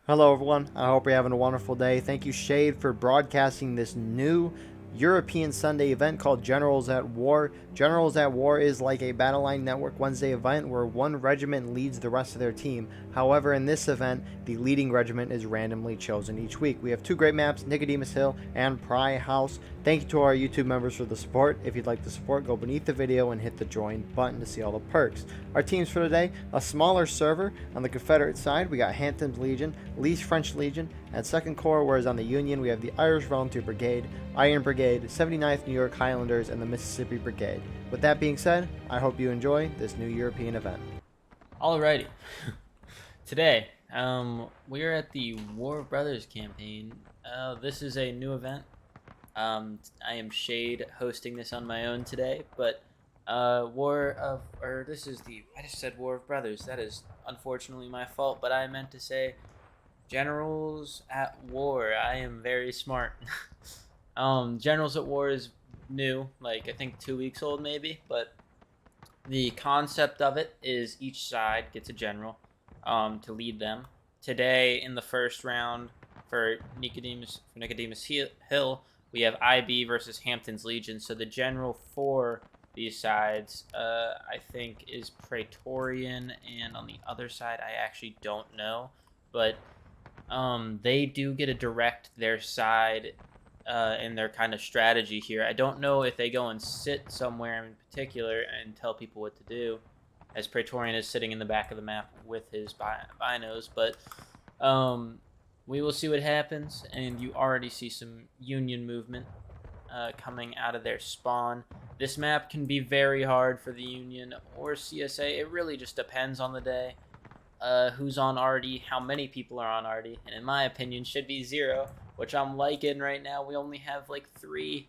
Hello, everyone. I hope you're having a wonderful day. Thank you, Shade, for broadcasting this new European Sunday event called Generals at War. Generals at War is like a Battleline Network Wednesday event where one regiment leads the rest of their team. However, in this event, the leading regiment is randomly chosen each week. We have two great maps, Nicodemus Hill and Pry House. Thank you to our YouTube members for the support. If you'd like to support, go beneath the video and hit the join button to see all the perks. Our teams for today, a smaller server. On the Confederate side, we got Hampton's Legion, Lee's French Legion, and 2nd Corps, whereas on the Union, we have the Irish Volunteer Brigade, Iron Brigade, 79th New York Highlanders, and the Mississippi Brigade. With that being said, I hope you enjoy this new European event. Alrighty. Today, we are at the War of Brothers campaign. This is a new event. I am Shade hosting this on my own today, but I just said War of Brothers. That is unfortunately my fault, but I meant to say Generals at War. I am very smart. Generals at War is new, like I think 2 weeks old maybe, but the concept of it is each side gets a general to lead them. Today in the first round for Nicodemus Hill, we have IB versus Hampton's Legion. So the general for these sides, I think, is Praetorian, and on the other side, I actually don't know, but they do get to direct their side in their kind of strategy here. I don't know if they go and sit somewhere in particular and tell people what to do, as Praetorian is sitting in the back of the map with his binos, but we will see what happens, and you already see some Union movement coming out of their spawn. This map can be very hard for the Union or CSA. It really just depends on the day. Who's on Arty, how many people are on Arty, and in my opinion should be 0, which I'm liking right now. We only have like three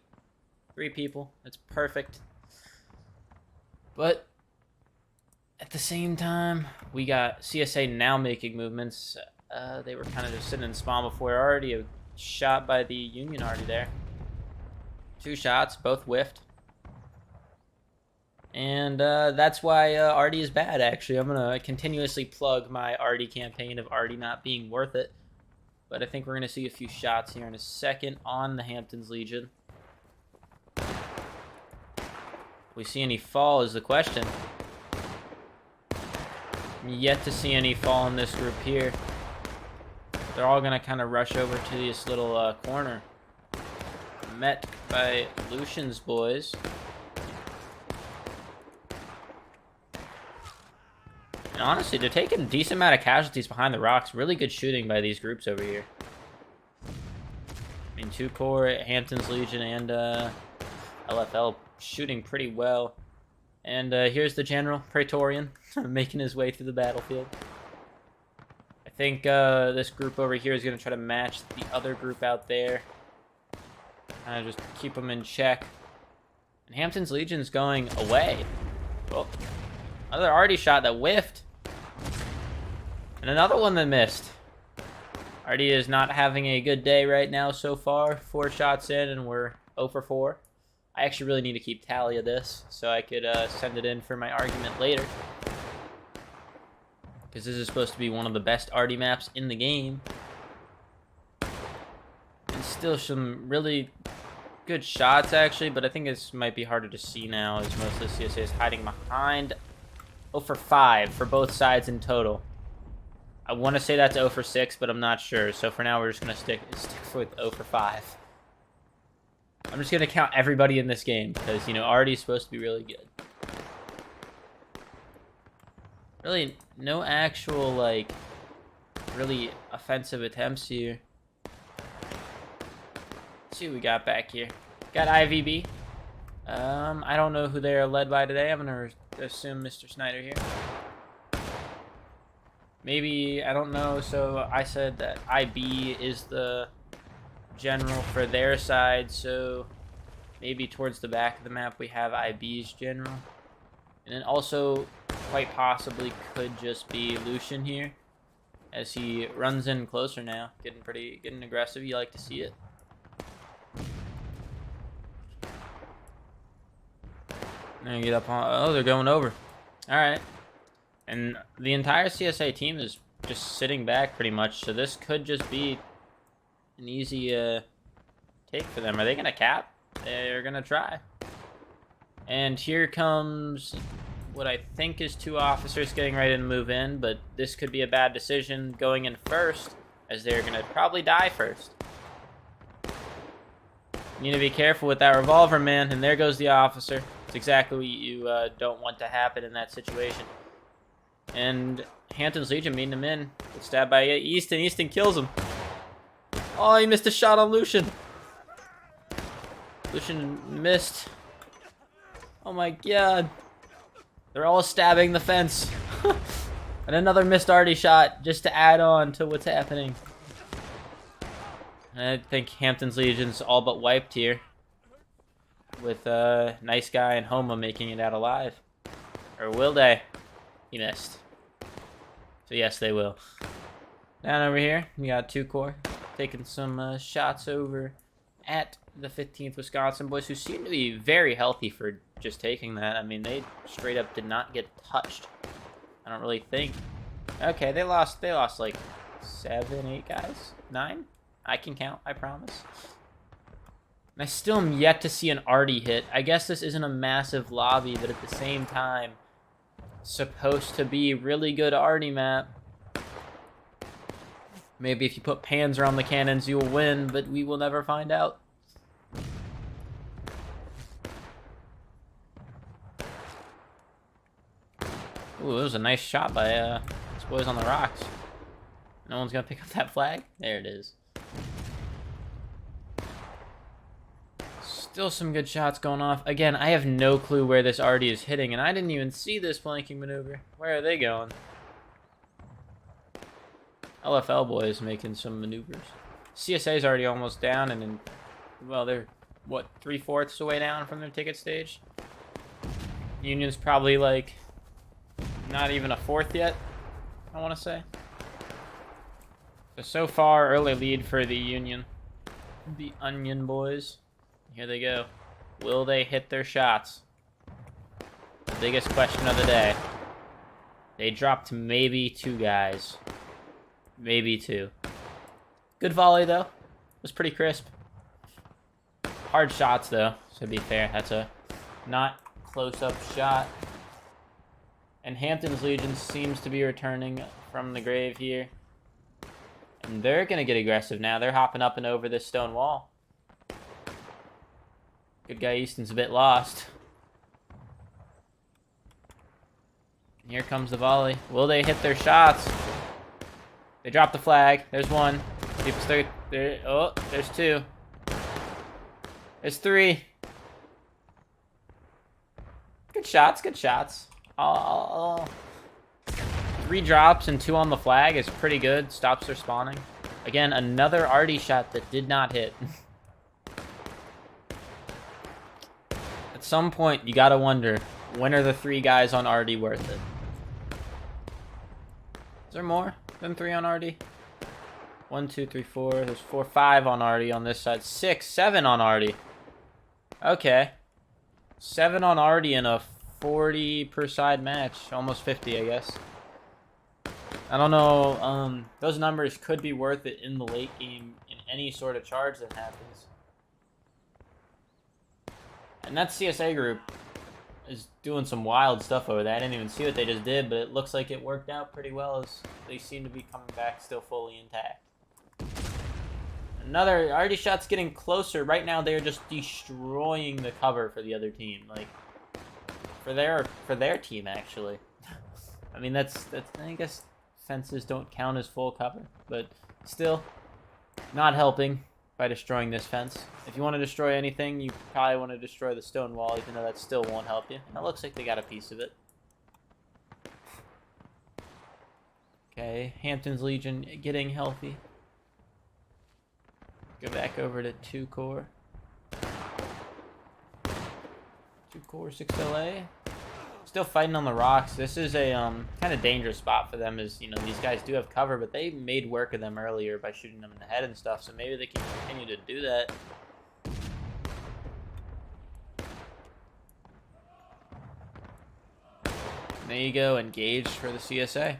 people. That's perfect. But at the same time, we got CSA now making movements. They were kind of just sitting in spawn before Arty. A shot by the Union Arty there. 2 shots, both whiffed. And that's why Arty is bad, actually. I'm going to continuously plug my Arty campaign of Arty not being worth it. But I think we're going to see a few shots here in a second on the Hampton's Legion. We see any fall is the question. Yet to see any fall in this group here. They're all going to kind of rush over to this little corner. Met by Lucian's boys. And honestly, they're taking a decent amount of casualties behind the rocks. Really good shooting by these groups over here. I mean, 2 Corps, Hampton's Legion, and LFL shooting pretty well. And here's the General, Praetorian, making his way through the battlefield. I think this group over here is going to try to match the other group out there. Kind of just keep them in check. And Hampton's Legion's going away. Oh, another Arty shot that whiffed. And another one that missed. Arty is not having a good day right now so far. 4 shots in and we're 0 for 4. I actually really need to keep tally of this so I could send it in for my argument later. Because this is supposed to be one of the best Arty maps in the game. And still some really good shots, actually, but I think this might be harder to see now as most of the CSA is hiding behind. 0 for 5 for both sides in total. I want to say that's 0 for 6, but I'm not sure. So for now, we're just going to stick with 0 for 5. I'm just going to count everybody in this game because, you know, Arty's supposed to be really good. Really, no actual, like, really offensive attempts here. Let's see what we got back here. Got IVB. I don't know who they are led by today. I'm going to assume Mr. Snyder here. Maybe, I don't know. So I said that IB is the general for their side. So maybe towards the back of the map we have IB's general. And then also quite possibly could just be Lucian here. As he runs in closer now. Getting aggressive. You like to see it. Get up on. Oh, they're going over. All right. And the entire CSA team is just sitting back pretty much. So this could just be an easy take for them. Are they going to cap? They're going to try. And here comes what I think is 2 officers getting ready to move in, but this could be a bad decision going in first, as they're going to probably die first. You need to be careful with that revolver, man. And there goes the officer. It's exactly what you don't want to happen in that situation. And Hampton's Legion meeting him in. Gets stabbed by Easton. Easton kills him. Oh, he missed a shot on Lucian. Lucian missed. Oh my god. They're all stabbing the fence. And another missed arty shot just to add on to what's happening. I think Hampton's Legion's all but wiped here. With Nice Guy and Homa making it out alive. Or will they? He missed. So yes, they will. Down over here, we got 2 Corps taking some shots over at the 15th Wisconsin boys, who seem to be very healthy for just taking that. I mean, they straight up did not get touched. I don't really think. Okay, they lost like 7, 8 guys? 9? I can count, I promise. And I still am yet to see an arty hit. I guess this isn't a massive lobby, but at the same time, supposed to be really good arty map. Maybe if you put Panzer on the cannons, you'll win, but we will never find out. Ooh, it was a nice shot by these boys on the rocks. No one's gonna pick up that flag? There it is. Still some good shots going off. Again, I have no clue where this arty is hitting, and I didn't even see this flanking maneuver. Where are they going? LFL boys making some maneuvers. CSA is already almost down, and then, well, they're, what, 3/4 away down from their ticket stage? Union's probably, like, not even a 4th yet, I want to say. So far, early lead for the Union. The Onion boys. Here they go. Will they hit their shots? The biggest question of the day. They dropped maybe 2 guys. Maybe 2. Good volley, though. It was pretty crisp. Hard shots, though, to be fair. That's a not close-up shot. And Hampton's Legion seems to be returning from the grave here. And they're going to get aggressive now. They're hopping up and over this stone wall. Good guy Easton's a bit lost. And here comes the volley. Will they hit their shots? They dropped the flag. There's 1. There. Oh, there's 2. There's 3. Good shots, good shots. 3 drops and 2 on the flag is pretty good. Stops their spawning. Again, another arty shot that did not hit. At some point, you gotta wonder, when are the 3 guys on arty worth it? Is there more than 3 on arty? 1, 2, 3, 4. There's 4, 5 on arty on this side. 6, 7 on arty. Okay. 7 on arty in a 40 per side match. Almost 50, I guess. I don't know. Those numbers could be worth it in the late game in any sort of charge that happens. And that CSA group is doing some wild stuff over there. I didn't even see what they just did, but it looks like it worked out pretty well, as they seem to be coming back still fully intact. Another arty shot's getting closer. Right now, they're just destroying the cover for the other team. Like, for their team, actually. I mean, that's I guess fences don't count as full cover, but still not helping by destroying this fence. If you want to destroy anything, you probably want to destroy the stone wall, even though that still won't help you. And it looks like they got a piece of it. Okay, Hampton's Legion getting healthy. Go back over to 2 Corps. 2 Corps, 6 LA. Still fighting on the rocks. This is a kind of dangerous spot for them, as, you know, these guys do have cover, but they made work of them earlier by shooting them in the head and stuff, so maybe they can continue to do that. There you go, engaged for the CSA.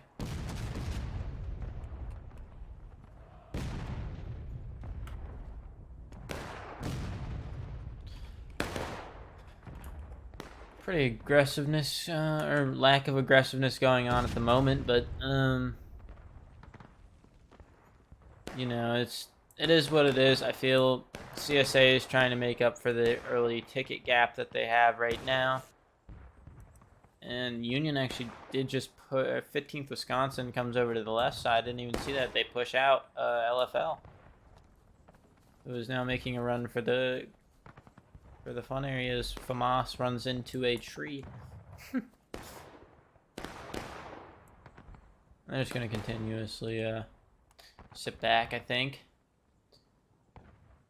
pretty aggressiveness, or lack of aggressiveness going on at the moment, but, you know, it is what it is. I feel CSA is trying to make up for the early ticket gap that they have right now. And Union actually did just put 15th Wisconsin comes over to the left side. Didn't even see that. They push out LFL. Who is now making a run for the fun areas. FAMAS runs into a tree. They're just going to continuously sit back, I think.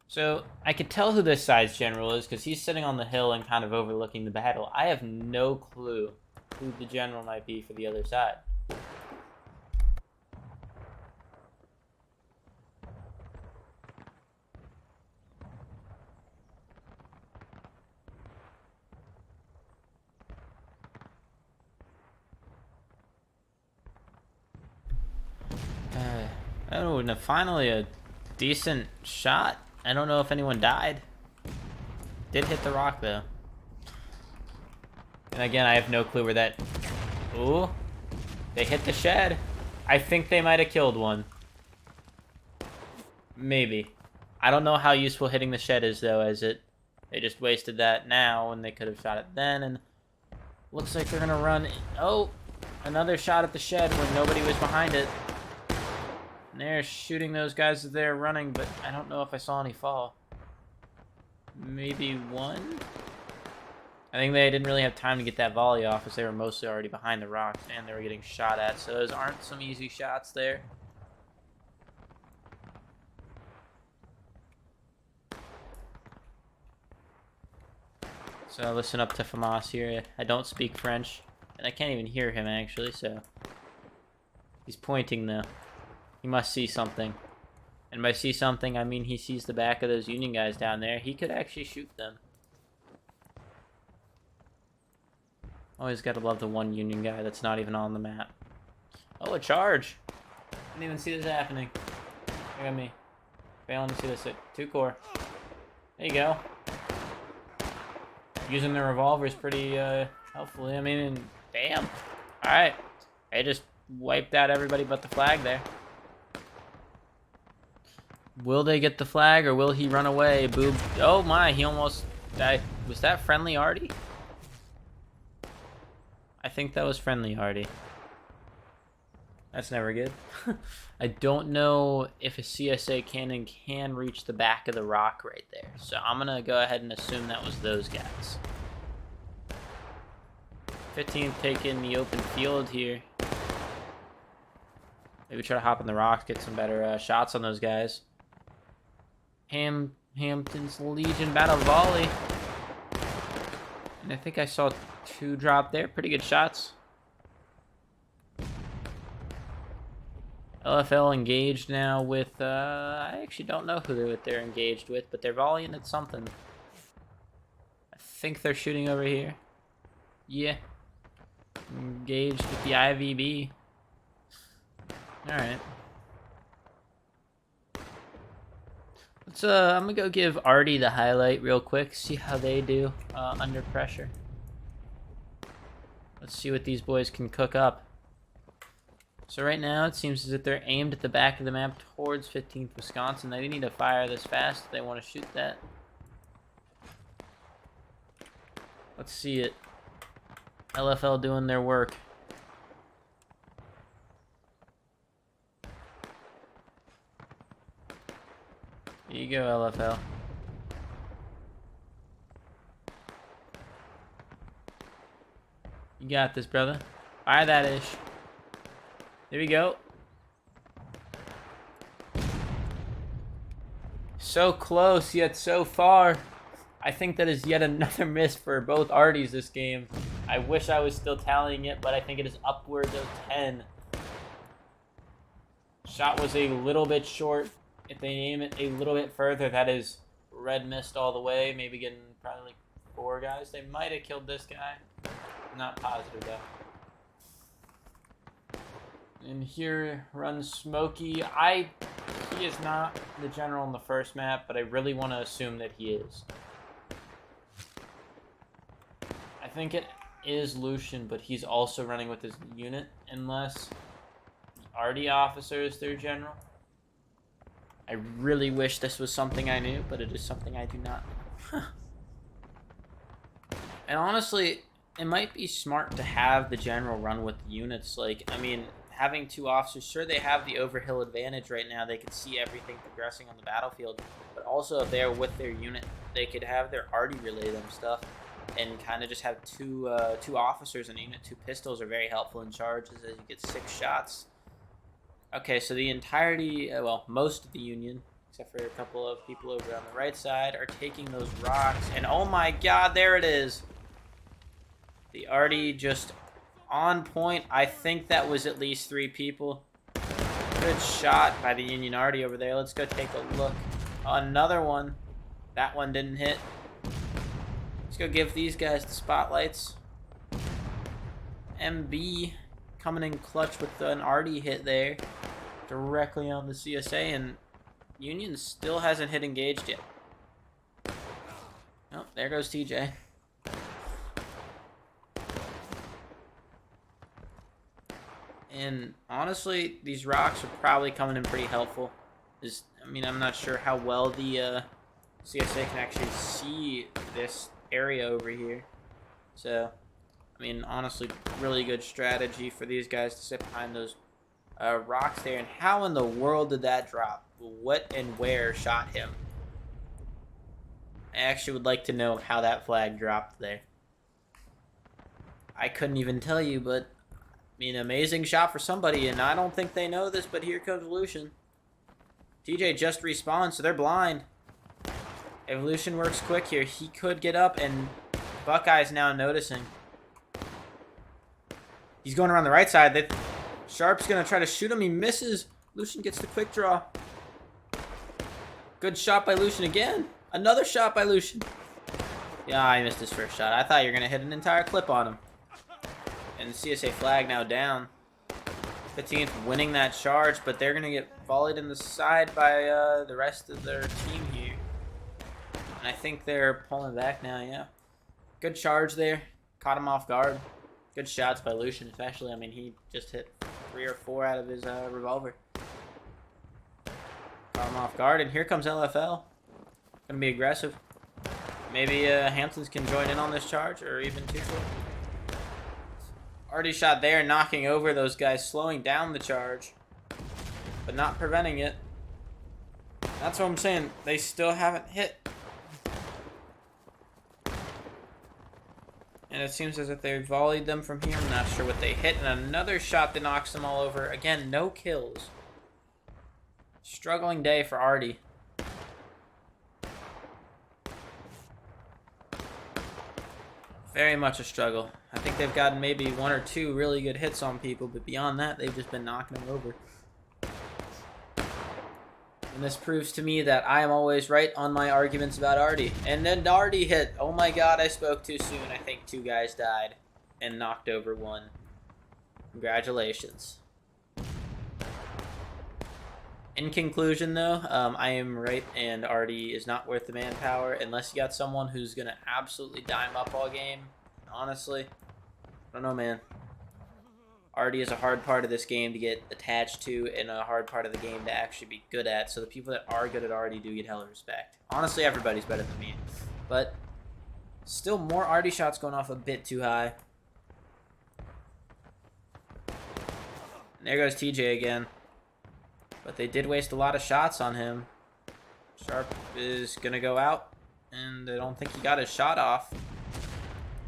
So, I could tell who this side's general is because he's sitting on the hill and kind of overlooking the battle. I have no clue who the general might be for the other side. Oh, and finally a decent shot. I don't know if anyone died. Did hit the rock though. And again, I have no clue where that... Ooh. They hit the shed. I think they might have killed one. Maybe. I don't know how useful hitting the shed is though, as they just wasted that now when they could have shot it then, and looks like they're gonna run... Oh! Another shot at the shed when nobody was behind it. And they're shooting those guys as they're running, but I don't know if I saw any fall. Maybe one? I think they didn't really have time to get that volley off as they were mostly already behind the rocks and they were getting shot at, so those aren't some easy shots there. So listen up to FAMAS here. I don't speak French, and I can't even hear him actually, so... He's pointing though. He must see something. And by see something, I mean he sees the back of those Union guys down there. He could actually shoot them. Always gotta love the one Union guy that's not even on the map. Oh, a charge! Didn't even see this happening. Look at me. Failing to see this at 2-core. There you go. Using the revolvers pretty helpfully. I mean, damn. Alright. They just wiped out everybody but the flag there. Will they get the flag or will he run away? Boob. Oh my, he almost died. Was that friendly Artie? I think that was friendly Artie. That's never good. I don't know if a CSA cannon can reach the back of the rock right there. So I'm going to go ahead and assume that was those guys. 15th taking the open field here. Maybe try to hop in the rocks, get some better shots on those guys. Hampton's Legion battle volley. And I think I saw 2 drop there. Pretty good shots. LFL engaged now with, I actually don't know who they're engaged with, but they're volleying at something. I think they're shooting over here. Yeah. Engaged with the IVB. Alright. Let's, I'm gonna go give Artie the highlight real quick, see how they do under pressure. Let's see what these boys can cook up. So right now, it seems as if they're aimed at the back of the map towards 15th Wisconsin. They need to fire this fast if they want to shoot that. Let's see it. LFL doing their work. Here you go, LFL. You got this, brother. Fire that ish. There we go. So close, yet so far. I think that is yet another miss for both Arties this game. I wish I was still tallying it, but I think it is upwards of 10. Shot was a little bit short. If they aim it a little bit further, that is red mist all the way. Maybe getting probably like 4 guys. They might have killed this guy. Not positive though. And here runs Smokey. He is not the general in the first map, but I really want to assume that he is. I think it is Lucian, but he's also running with his unit, unless the Artie officer is their general. I really wish this was something I knew, but it is something I do not know. And honestly, it might be smart to have the general run with the units. Like, I mean, having 2 officers, sure, they have the overhill advantage right now. They can see everything progressing on the battlefield. But also, if they're with their unit, they could have their Artie relay them stuff and kind of just have two officers in a unit. 2 pistols are very helpful in charges as you get 6 shots. Okay, so the entirety, well, most of the Union, except for a couple of people over on the right side, are taking those rocks. And oh my god, there it is. The Artie just on point. I think that was at least 3 people. Good shot by the Union Artie over there. Let's go take a look. Another one. That one didn't hit. Let's go give these guys the spotlights. MB coming in clutch with an Artie hit there. Directly on the CSA, and Union still hasn't hit engaged yet. Oh, there goes TJ. And honestly, these rocks are probably coming in pretty helpful. I mean, I'm not sure how well the CSA can actually see this area over here. So, I mean, honestly, really good strategy for these guys to sit behind those rocks there. And how in the world did that drop? What and where shot him? I actually would like to know how that flag dropped there. I couldn't even tell you, but I mean, amazing shot for somebody, and I don't think they know this, but here comes Lucian. TJ just respawned, so they're blind. If Lucian works quick here, he could get up, and Buckeye's now noticing. He's going around the right side. Sharp's going to try to shoot him. He misses. Lucian gets the quick draw. Good shot by Lucian again. Another shot by Lucian. Yeah, I missed his first shot. I thought you were going to hit an entire clip on him. And CSA flag now down. 15th winning that charge, but they're going to get volleyed in the side by the rest of their team here. And I think they're pulling back now, yeah. Good charge there. Caught him off guard. Good shots by Lucian, especially. I mean, he just hit 3 or 4 out of his revolver. Caught him off guard, and here comes LFL. Gonna be aggressive. Maybe Hamptons can join in on this charge, or even Tuchel. Already shot there, knocking over those guys, slowing down the charge, but not preventing it. That's what I'm saying. They still haven't hit. And it seems as if they volleyed them from here. I'm not sure what they hit. And another shot that knocks them all over. Again, no kills. Struggling day for Artie. Very much a struggle. I think they've gotten maybe 1 or 2 really good hits on people, but beyond that, they've just been knocking them over. And this proves to me that I am always right on my arguments about Artie. And then Artie hit. Oh my god, I spoke too soon. I think 2 guys died and knocked over 1. Congratulations. In conclusion, though, I am right, and Artie is not worth the manpower unless you got someone who's going to absolutely dime up all game. Honestly, I don't know, man. Artie is a hard part of this game to get attached to and a hard part of the game to actually be good at. So the people that are good at Artie do get hella respect. Honestly, everybody's better than me. But still more Artie shots going off a bit too high. And there goes TJ again. But they did waste a lot of shots on him. Sharp is going to go out. And I don't think he got his shot off.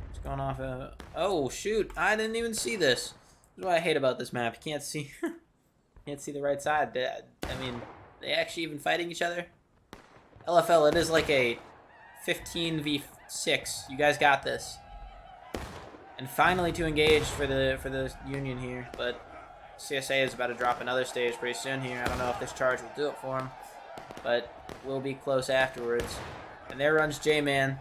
It's going off a... Oh, shoot. I didn't even see this. This is what I hate about this map. You can't see... can't see the right side. I mean, they actually even fighting each other? LFL, it is like a 15v6. You guys got this. And finally to engage for the Union here. But CSA is about to drop another stage pretty soon here. I don't know if this charge will do it for him. But we'll be close afterwards. And there runs J-Man.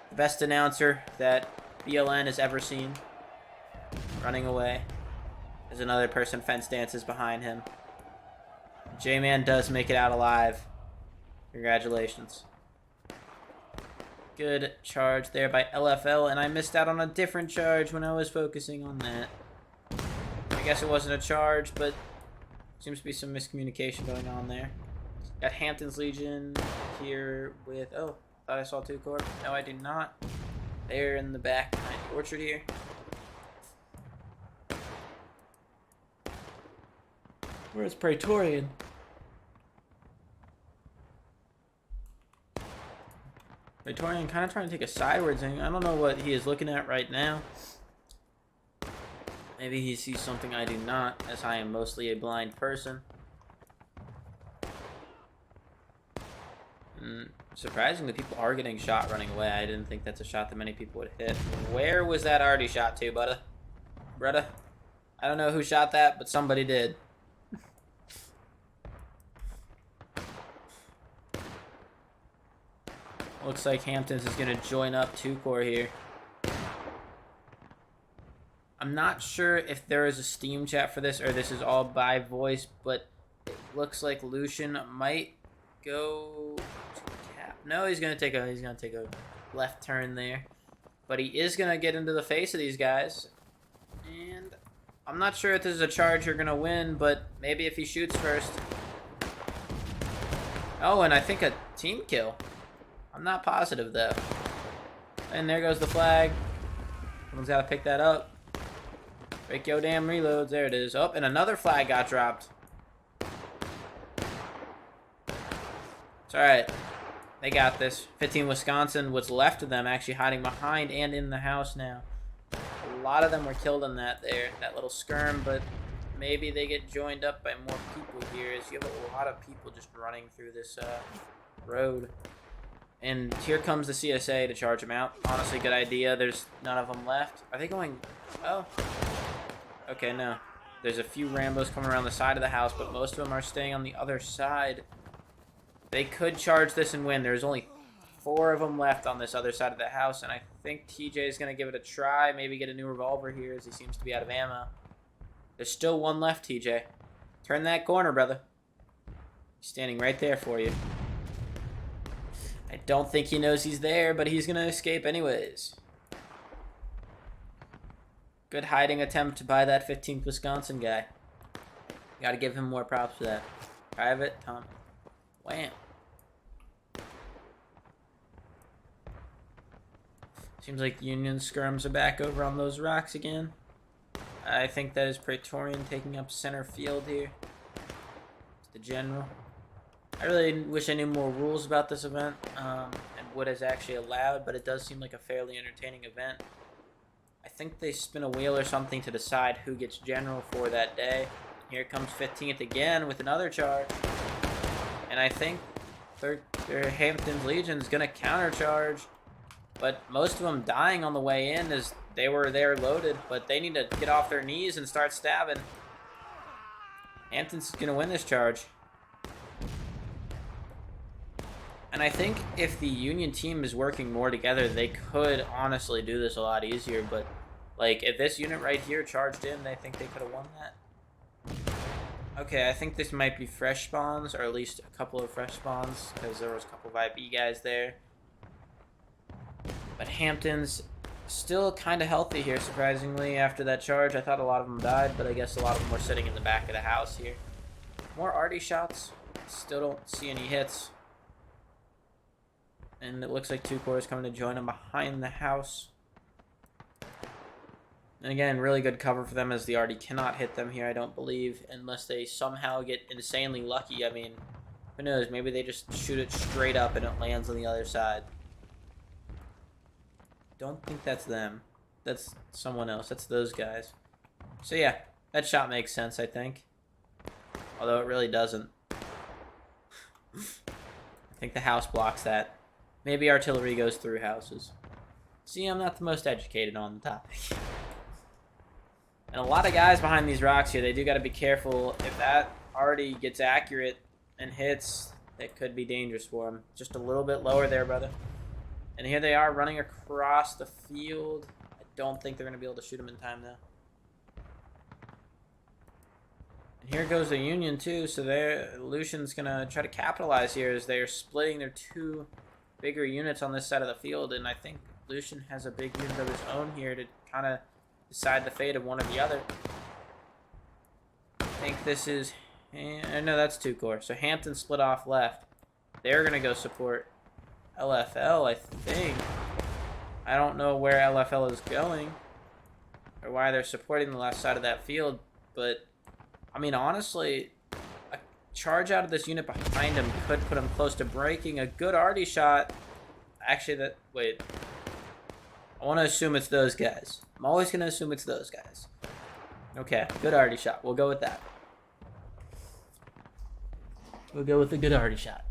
The best announcer that BLN has ever seen. Running away. There's another person fence dances behind him. J-Man does make it out alive. Congratulations. Good charge there by LFL, and I missed out on a different charge when I was focusing on that. I guess it wasn't a charge, but seems to be some miscommunication going on there. Got Hampton's Legion here with... Oh, thought I saw 2 Corps. No, I do not. They're in the back behind the orchard here. Where's Praetorian? Praetorian kind of trying to take a sideways thing. I don't know what he is looking at right now. Maybe he sees something I do not, as I am mostly a blind person. Surprisingly, people are getting shot running away. I didn't think that's a shot that many people would hit. Where was that already shot to, Brutta? I don't know who shot that, but somebody did. Looks like Hamptons is going to join up 2 Corps here. I'm not sure if there is a Steam chat for this or this is all by voice, but it looks like Lucian might go to cap. No, he's going to take a left turn there. But he is going to get into the face of these guys. And I'm not sure if this is a charge you're going to win, but maybe if he shoots first. Oh, and I think a team kill. I'm not positive, though. And there goes the flag. Someone's got to pick that up. Break your damn reloads. There it is. Oh, and another flag got dropped. It's alright. They got this. 15 Wisconsin. What's left of them actually hiding behind and in the house now. A lot of them were killed in that little skirm, but maybe they get joined up by more people here, as you have a lot of people just running through this road. And here comes the CSA to charge them out. Honestly, good idea. There's none of them left. Are they going... Oh. Okay, no. There's a few Rambos coming around the side of the house, but most of them are staying on the other side. They could charge this and win. There's only 4 of them left on this other side of the house, and I think TJ is going to give it a try. Maybe get a new revolver here, as he seems to be out of ammo. There's still 1 left, TJ. Turn that corner, brother. He's standing right there for you. I don't think he knows he's there, but he's going to escape anyways. Good hiding attempt by that 15th Wisconsin guy. Got to give him more props for that. Private, Tom. Wham. Seems like Union skirms are back over on those rocks again. I think that is Praetorian taking up center field here. It's the general. I really wish I knew more rules about this event and what is actually allowed, but it does seem like a fairly entertaining event. I think they spin a wheel or something to decide who gets general for that day. Here comes 15th again with another charge. And I think their Hampton's Legion is going to countercharge. But most of them dying on the way in as they were there loaded. But they need to get off their knees and start stabbing. Hampton's going to win this charge. And I think if the Union team is working more together, they could honestly do this a lot easier. But, like, if this unit right here charged in, they think they could have won that. Okay, I think this might be fresh spawns, or at least a couple of fresh spawns, because there was a couple of IB guys there. But Hampton's still kind of healthy here, surprisingly, after that charge. I thought a lot of them died, but I guess a lot of them were sitting in the back of the house here. More arty shots. Still don't see any hits. And it looks like 2 Corps is coming to join them behind the house. And again, really good cover for them as the arty cannot hit them here, I don't believe, unless they somehow get insanely lucky. I mean, who knows? Maybe they just shoot it straight up and it lands on the other side. Don't think that's them. That's someone else. That's those guys. So yeah, that shot makes sense, I think. Although it really doesn't. I think the house blocks that. Maybe artillery goes through houses. See, I'm not the most educated on the topic. And a lot of guys behind these rocks here, they do got to be careful. If that already gets accurate and hits, it could be dangerous for them. Just a little bit lower there, brother. And here they are running across the field. I don't think they're going to be able to shoot them in time, though. And here goes the Union, too. So Lucian's going to try to capitalize here as they're splitting their 2 bigger units on this side of the field, and I think Lucian has a big unit of his own here to kind of decide the fate of one or the other. I think this is... no, that's 2 corps. So Hampton split off left. They're going to go support LFL, I think. I don't know where LFL is going or why they're supporting the left side of that field, but, I mean, honestly, a charge out of this unit behind him could put him close to breaking. A good arty shot. Actually, wait. I want to assume it's those guys. I'm always going to assume it's those guys. Okay, good arty shot. We'll go with that. We'll go with the good arty shot.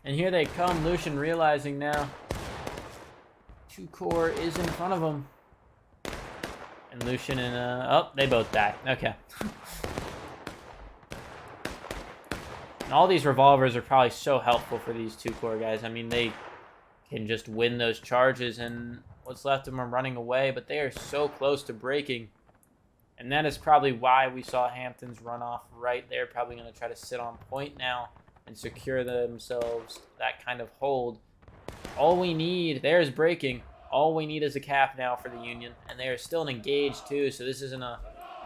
And here they come. Lucian realizing now 2 corps is in front of him. And Lucian and, oh, they both die. Okay. And all these revolvers are probably so helpful for these 2 corps guys. I mean, they can just win those charges, and what's left of them are running away, but they are so close to breaking. And that is probably why we saw Hampton's run off right there. Probably going to try to sit on point now and secure themselves that kind of hold. All we need, there's breaking. All we need is a cap now for the Union. And they are still engaged too, so this isn't a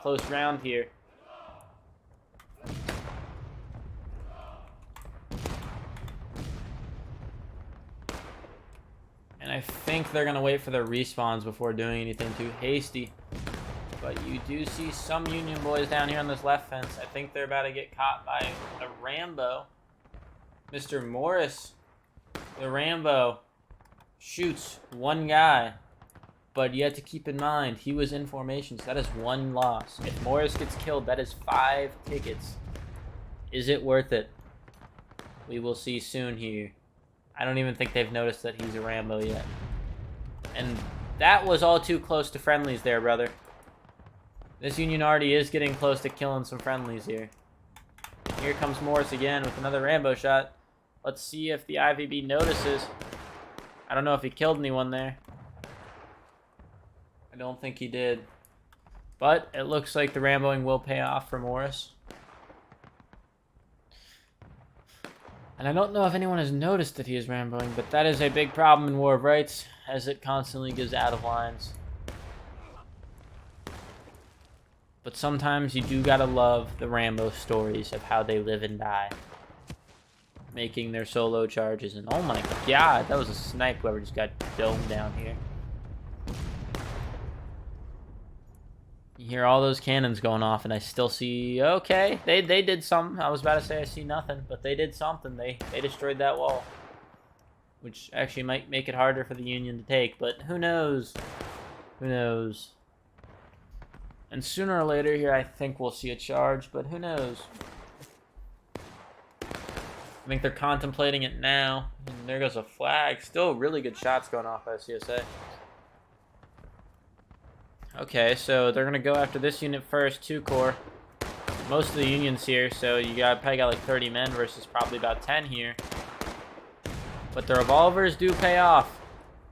close round here. And I think they're going to wait for their respawns before doing anything too hasty. But you do see some Union boys down here on this left fence. I think they're about to get caught by a Rambo. Mr. Morris, the Rambo, shoots one guy. But you have to keep in mind, he was in formation, so that is 1 loss. If Morris gets killed, that is 5 tickets. Is it worth it? We will see soon here. I don't even think they've noticed that he's a Rambo yet. And that was all too close to friendlies there, brother. This Union already is getting close to killing some friendlies here. Here comes Morris again with another Rambo shot. Let's see if the IVB notices. I don't know if he killed anyone there. I don't think he did. But it looks like the Ramboing will pay off for Morris. And I don't know if anyone has noticed that he is Ramboing, but that is a big problem in War of Rights, as it constantly gives out of lines. But sometimes you do gotta love the Rambo stories of how they live and die. Making their solo charges, and oh my god, that was a snipe whoever just got domed down here. You hear all those cannons going off, and I still see, okay, they did something. I was about to say I see nothing, but they did something. They destroyed that wall. Which actually might make it harder for the Union to take, but who knows? Who knows? And sooner or later here, I think we'll see a charge, but who knows? I think they're contemplating it now. And there goes a flag. Still really good shots going off by CSA. Okay, so they're going to go after this unit first, 2 corps. Most of the Union's here, so you probably got like 30 men versus probably about 10 here. But the revolvers do pay off.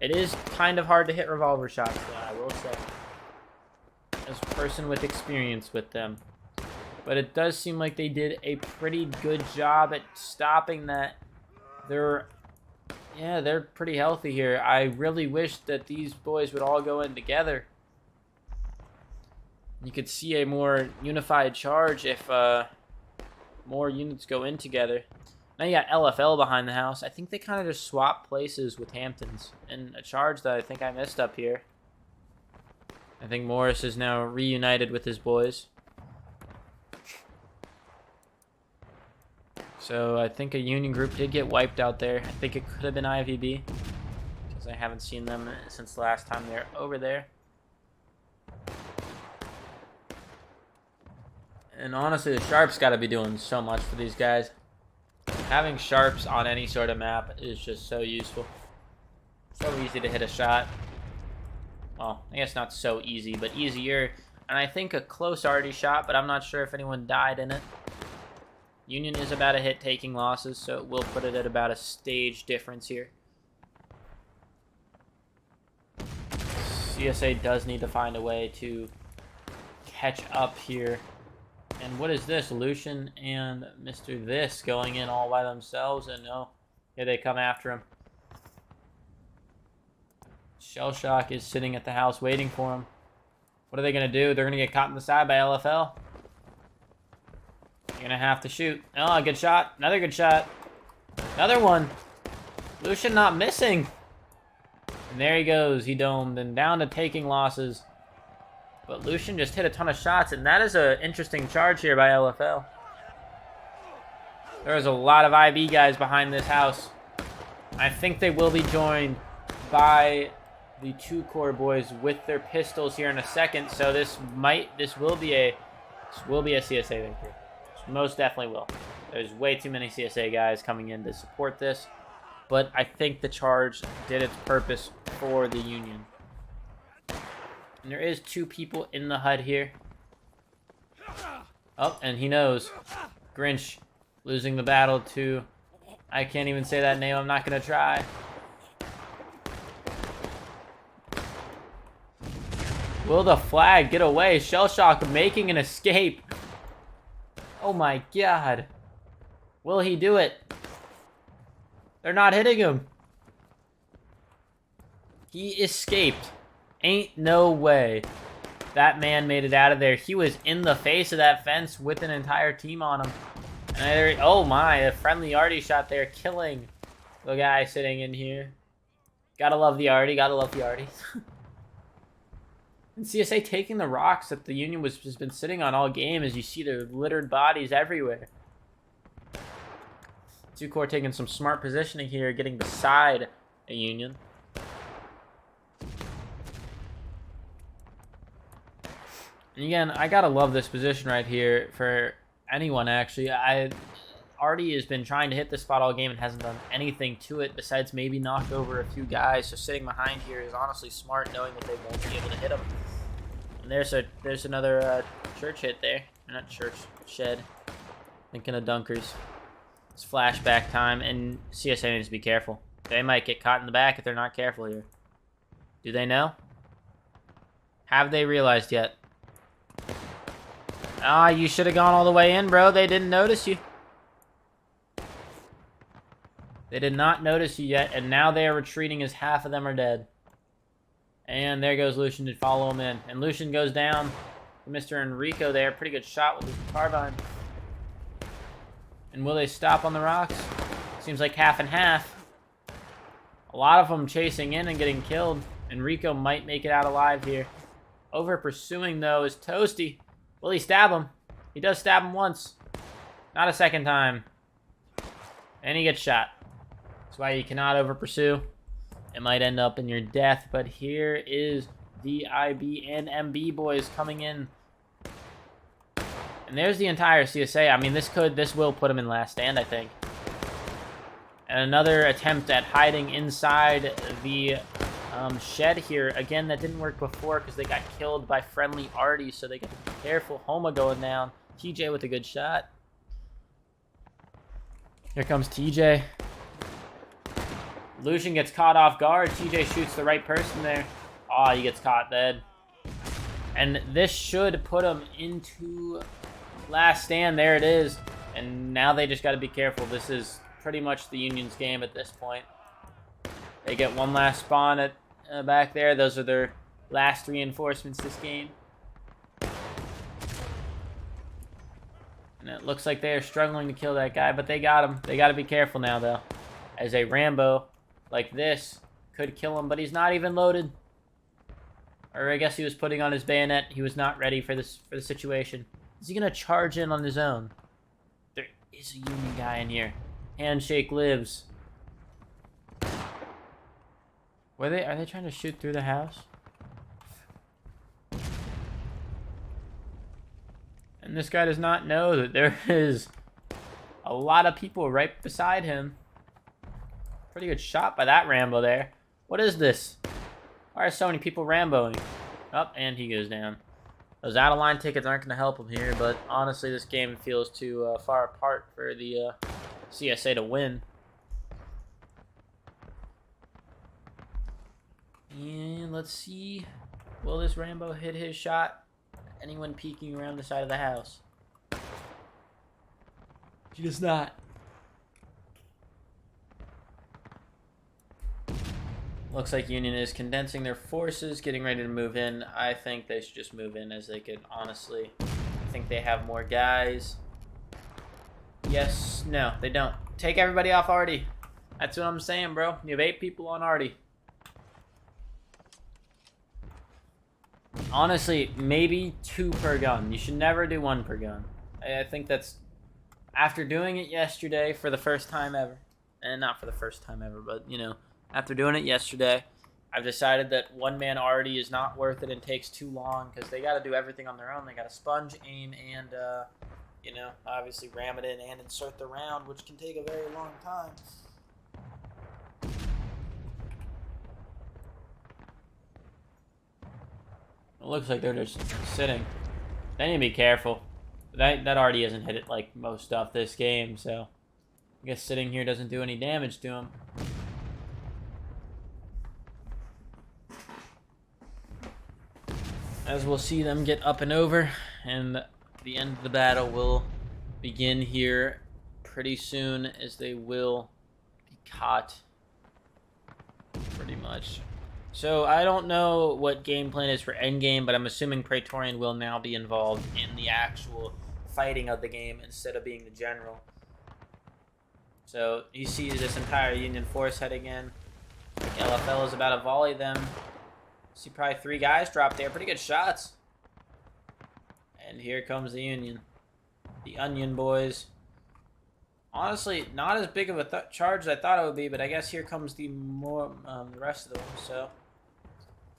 It is kind of hard to hit revolver shots, though, I will say. As a person with experience with them. But it does seem like they did a pretty good job at stopping that. They're pretty healthy here. I really wish that these boys would all go in together. You could see a more unified charge if more units go in together. Now you got LFL behind the house. I think they kind of just swap places with Hamptons. And a charge that I think I missed up here. I think Morris is now reunited with his boys. So I think a Union group did get wiped out there. I think it could have been IVB. Because I haven't seen them since the last time they were over there. And honestly, the Sharps got to be doing so much for these guys. Having Sharps on any sort of map is just so useful. So easy to hit a shot. Well, I guess not so easy, but easier. And I think a close arty shot, but I'm not sure if anyone died in it. Union is about a hit taking losses, so it will put it at about a stage difference here. CSA does need to find a way to catch up here. And what is this? Lucian and Mr. This going in all by themselves, and no, here they come after him. Shell Shock is sitting at the house waiting for him. What are they going to do? They're going to get caught in the side by LFL. You're going to have to shoot. Oh, a good shot. Another good shot. Another one. Lucian not missing. And there he goes. He domed and down to taking losses. But Lucian just hit a ton of shots, and that is an interesting charge here by LFL. There's a lot of IB guys behind this house. I think they will be joined by the 2-core boys with their pistols here in a second. So this will be a CSA victory. Most definitely will. There's way too many CSA guys coming in to support this, but I think the charge did its purpose for the Union. And there is 2 people in the HUD here. Oh, and he knows. Grinch losing the battle to... I can't even say that name. I'm not going to try. Will the flag get away? Shell Shock making an escape. Oh my god. Will he do it? They're not hitting him. He escaped. Ain't no way that man made it out of there. He was in the face of that fence with an entire team on him. And oh my, a friendly arty shot there, killing the guy sitting in here. Gotta love the arty, gotta love the arty. And CSA taking the rocks that the Union has been sitting on all game, as you see their littered bodies everywhere. 2-core taking some smart positioning here, getting beside a Union. And again, I gotta love this position right here for anyone, actually. Artie has been trying to hit this spot all game and hasn't done anything to it besides maybe knock over a few guys. So sitting behind here is honestly smart, knowing that they won't be able to hit him. And there's another church hit there. Not church, shed. Thinking of dunkers. It's flashback time, and CSA needs to be careful. They might get caught in the back if they're not careful here. Do they know? Have they realized yet? Ah, you should have gone all the way in, bro. They didn't notice you. They did not notice you yet, and now they are retreating as half of them are dead. And there goes Lucian to follow him in. And Lucian goes down. Mr. Enrico there. Pretty good shot with his carbine. And will they stop on the rocks? Seems like half and half. A lot of them chasing in and getting killed. Enrico might make it out alive here. Over pursuing, though, is Toasty. Will he stab him? He does stab him once. Not a second time. And he gets shot. That's why you cannot over pursue. It might end up in your death, but here is the IB and MB boys coming in. And there's the entire CSA. I mean, this will put him in last stand, I think. And another attempt at hiding inside the shed here. Again, that didn't work before because they got killed by friendly arties, so they got to be careful. Homa going down. TJ with a good shot. Here comes TJ. Lucian gets caught off guard. TJ shoots the right person there. Oh, he gets caught dead. And this should put him into last stand. There it is. And now they just got to be careful. This is pretty much the Union's game at this point. They get one last spawn at back there. Those are their last reinforcements this game. And it looks like they are struggling to kill that guy, but they got him. They got to be careful now, though, as a Rambo like this could kill him, but he's not even loaded. Or I guess he was putting on his bayonet. He was not ready for this the situation. Is he gonna charge in on his own? There is a Union guy in here. Handshake lives. Are they trying to shoot through the house? And this guy does not know that there is a lot of people right beside him. Pretty good shot by that Rambo there. What is this? Why are so many people Ramboing? Oh, and he goes down. Those out-of-line tickets aren't going to help him here, but honestly, this game feels too far apart for the CSA to win. And let's see. Will this Rambo hit his shot? Anyone peeking around the side of the house? He does not. Looks like Union is condensing their forces, getting ready to move in. I think they should just move in, as they could, honestly. I think they have more guys. Yes, no, they don't. Take everybody off Artie. That's what I'm saying, bro. You have 8 people on Artie. Honestly, maybe 2 per gun. You should never do 1 per gun. I think that's... After doing it yesterday for the first time ever, and not for the first time ever, but, you know, after doing it yesterday, I've decided that 1-man Artie is not worth it and takes too long, because they got to do everything on their own. They got to sponge, aim, and, you know, obviously ram it in and insert the round, which can take a very long time. It looks like they're just sitting. They need to be careful. That already hasn't hit it like most stuff this game, so I guess sitting here doesn't do any damage to him. As we'll see them get up and over, and the end of the battle will begin here pretty soon, as they will be caught pretty much. So I don't know what game plan is for endgame, but I'm assuming Praetorian will now be involved in the actual fighting of the game instead of being the general. So you see this entire Union force heading in. LFL is about to volley them. See probably 3 guys drop there. Pretty good shots. And here comes the Union. The Onion boys. Honestly, not as big of a charge as I thought it would be, but I guess here comes the rest of them. So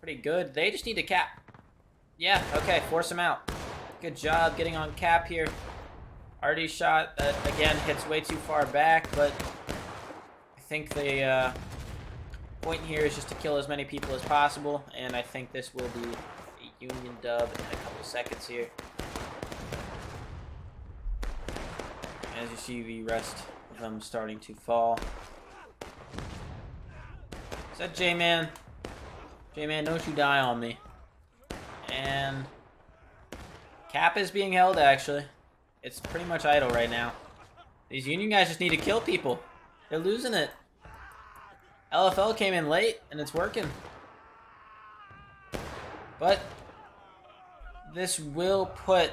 pretty good. They just need to cap. Yeah, okay, force them out. Good job getting on cap here. Artie shot that, again, hits way too far back, but I think the point here is just to kill as many people as possible, and I think this will be a Union dub in a couple seconds here. As you see the rest of them starting to fall. Is that J-Man? J-Man, don't you die on me. And cap is being held, actually. It's pretty much idle right now. These Union guys just need to kill people. They're losing it. LFL came in late, and it's working. But this will put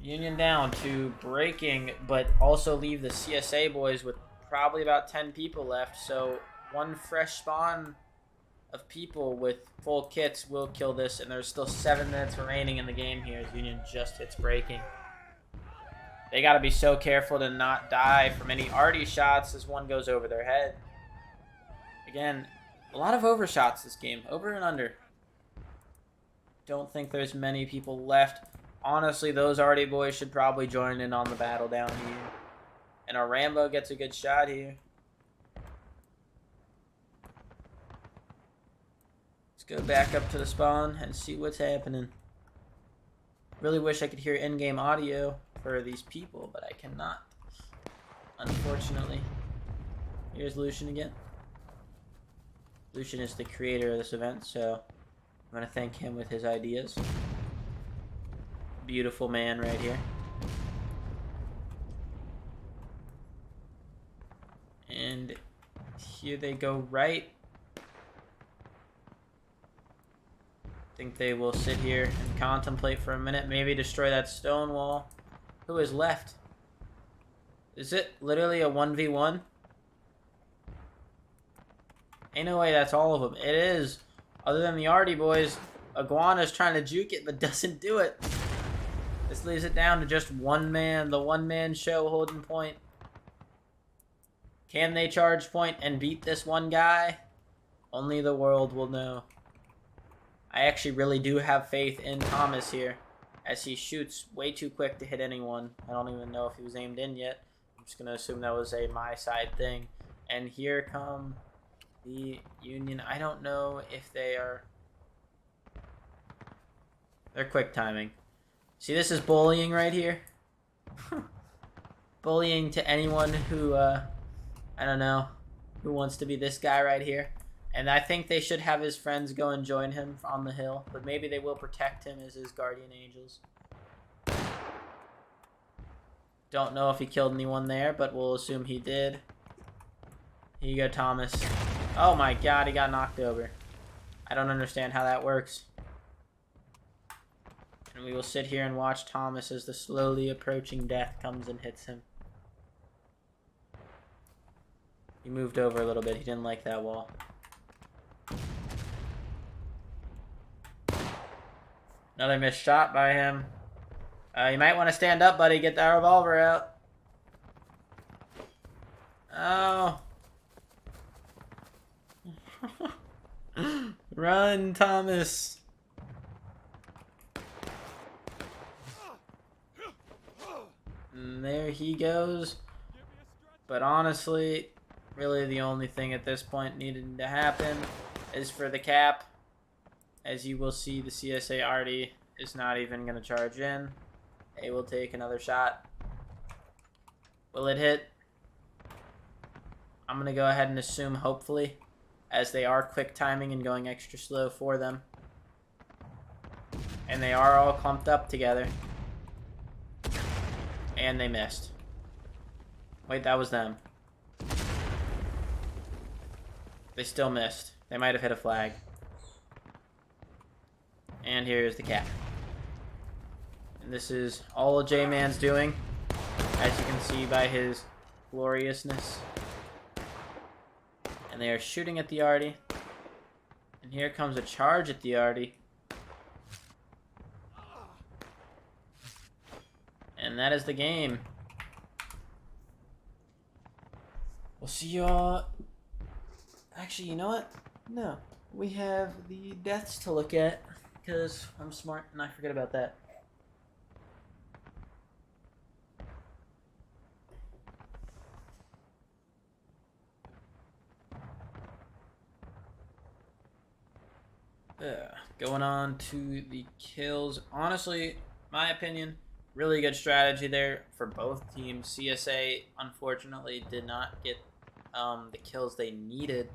Union down to breaking, but also leave the CSA boys with probably about 10 people left. So 1 fresh spawn of people with full kits will kill this, and there's still 7 minutes remaining in the game here as Union just hits breaking. They got to be so careful to not die from any Artie shots as one goes over their head. Again, a lot of overshots this game, over and under. Don't think there's many people left. Honestly, those Artie boys should probably join in on the battle down here. And our Rambo gets a good shot here. Let's go back up to the spawn and see what's happening. Really wish I could hear in-game audio for these people, but I cannot, unfortunately. Here's Lucian again. Lucian is the creator of this event, so I'm going to thank him with his ideas. Beautiful man right here. And here they go right. Think they will sit here and contemplate for a minute, maybe destroy that stone wall. Who is left? Is it literally a 1v1? Ain't no way that's all of them. It is. Other than the Artie boys, Iguana's trying to juke it, but doesn't do it. This leaves it down to just 1 man, the 1-man show holding point. Can they charge point and beat this one guy? Only the world will know. I actually really do have faith in Thomas here, as he shoots way too quick to hit anyone. I don't even know if he was aimed in yet. I'm just going to assume that was a my side thing. And here come the Union. I don't know if they are... They're quick timing. See, this is bullying right here. Bullying to anyone who, I don't know, who wants to be this guy right here. And I think they should have his friends go and join him on the hill. But maybe they will protect him as his guardian angels. Don't know if he killed anyone there, but we'll assume he did. Here you go, Thomas. Oh my god, he got knocked over. I don't understand how that works. And we will sit here and watch Thomas as the slowly approaching death comes and hits him. He moved over a little bit. He didn't like that wall. Another missed shot by him. You might want to stand up, buddy. Get that revolver out. Oh. Run, Thomas. And there he goes. But honestly, really the only thing at this point needed to happen is for the cap. As you will see, the CSA already is not even going to charge in. They will take another shot. Will it hit? I'm going to go ahead and assume hopefully, as they are quick timing and going extra slow for them. And they are all clumped up together. And they missed. Wait, that was them. They still missed. They might have hit a flag. And here's the cap. And this is all J-Man's doing, as you can see by his gloriousness. And they are shooting at the Arty. And here comes a charge at the Arty. And that is the game. We'll see you all. Actually, you know what? No. We have the deaths to look at, because I'm smart and I forget about that. Going on to the kills. Honestly, my opinion, really good strategy there for both teams. CSA, unfortunately, did not get the kills they needed.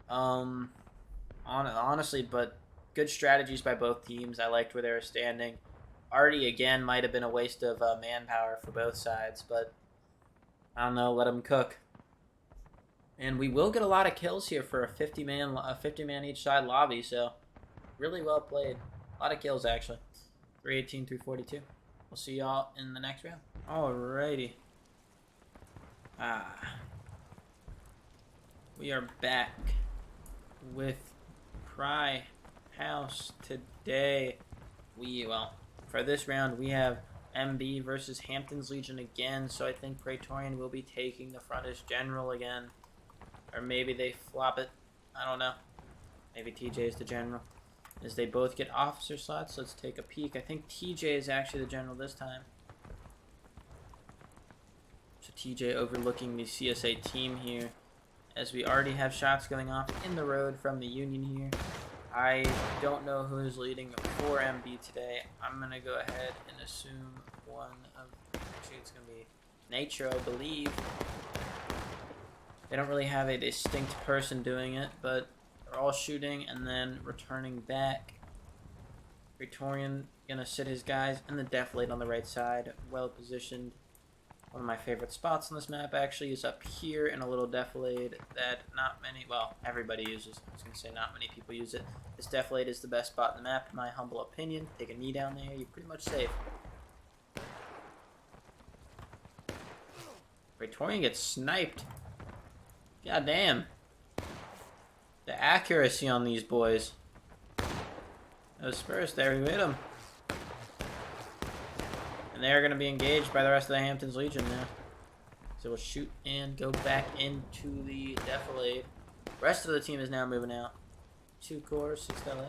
Honestly, but good strategies by both teams. I liked where they were standing. Arty, again, might have been a waste of manpower for both sides, but I don't know, let them cook. And we will get a lot of kills here for a 50-man each side lobby, so really well played. A lot of kills, actually. 318 through 42. We'll see y'all in the next round. Alrighty. We are back with Pry House today. Well, for this round, we have MB versus Hampton's Legion again, so I think Praetorian will be taking the front as General again. Or maybe they flop it. I don't know. Maybe TJ is the General. As they both get officer slots, let's take a peek. I think TJ is actually the General this time. So TJ overlooking the CSA team here. As we already have shots going off in the road from the Union here. I don't know who is leading for MB today. I'm going to go ahead and assume one of... Actually, it's going to be Nature, I believe. They don't really have a distinct person doing it, but they're all shooting and then returning back. Praetorian gonna sit his guys in the defilade on the right side, well positioned. One of my favorite spots on this map actually is up here in a little defilade that not many, well, everybody uses. I was gonna say not many people use it. This defilade is the best spot in the map, in my humble opinion. Take a knee down there, you're pretty much safe. Praetorian gets sniped. God damn. The accuracy on these boys. Those Spurs there, who hit them. And they're going to be engaged by the rest of the Hampton's Legion now. So we'll shoot and go back into the defilade. Rest of the team is now moving out. 2 cores, 6 LA.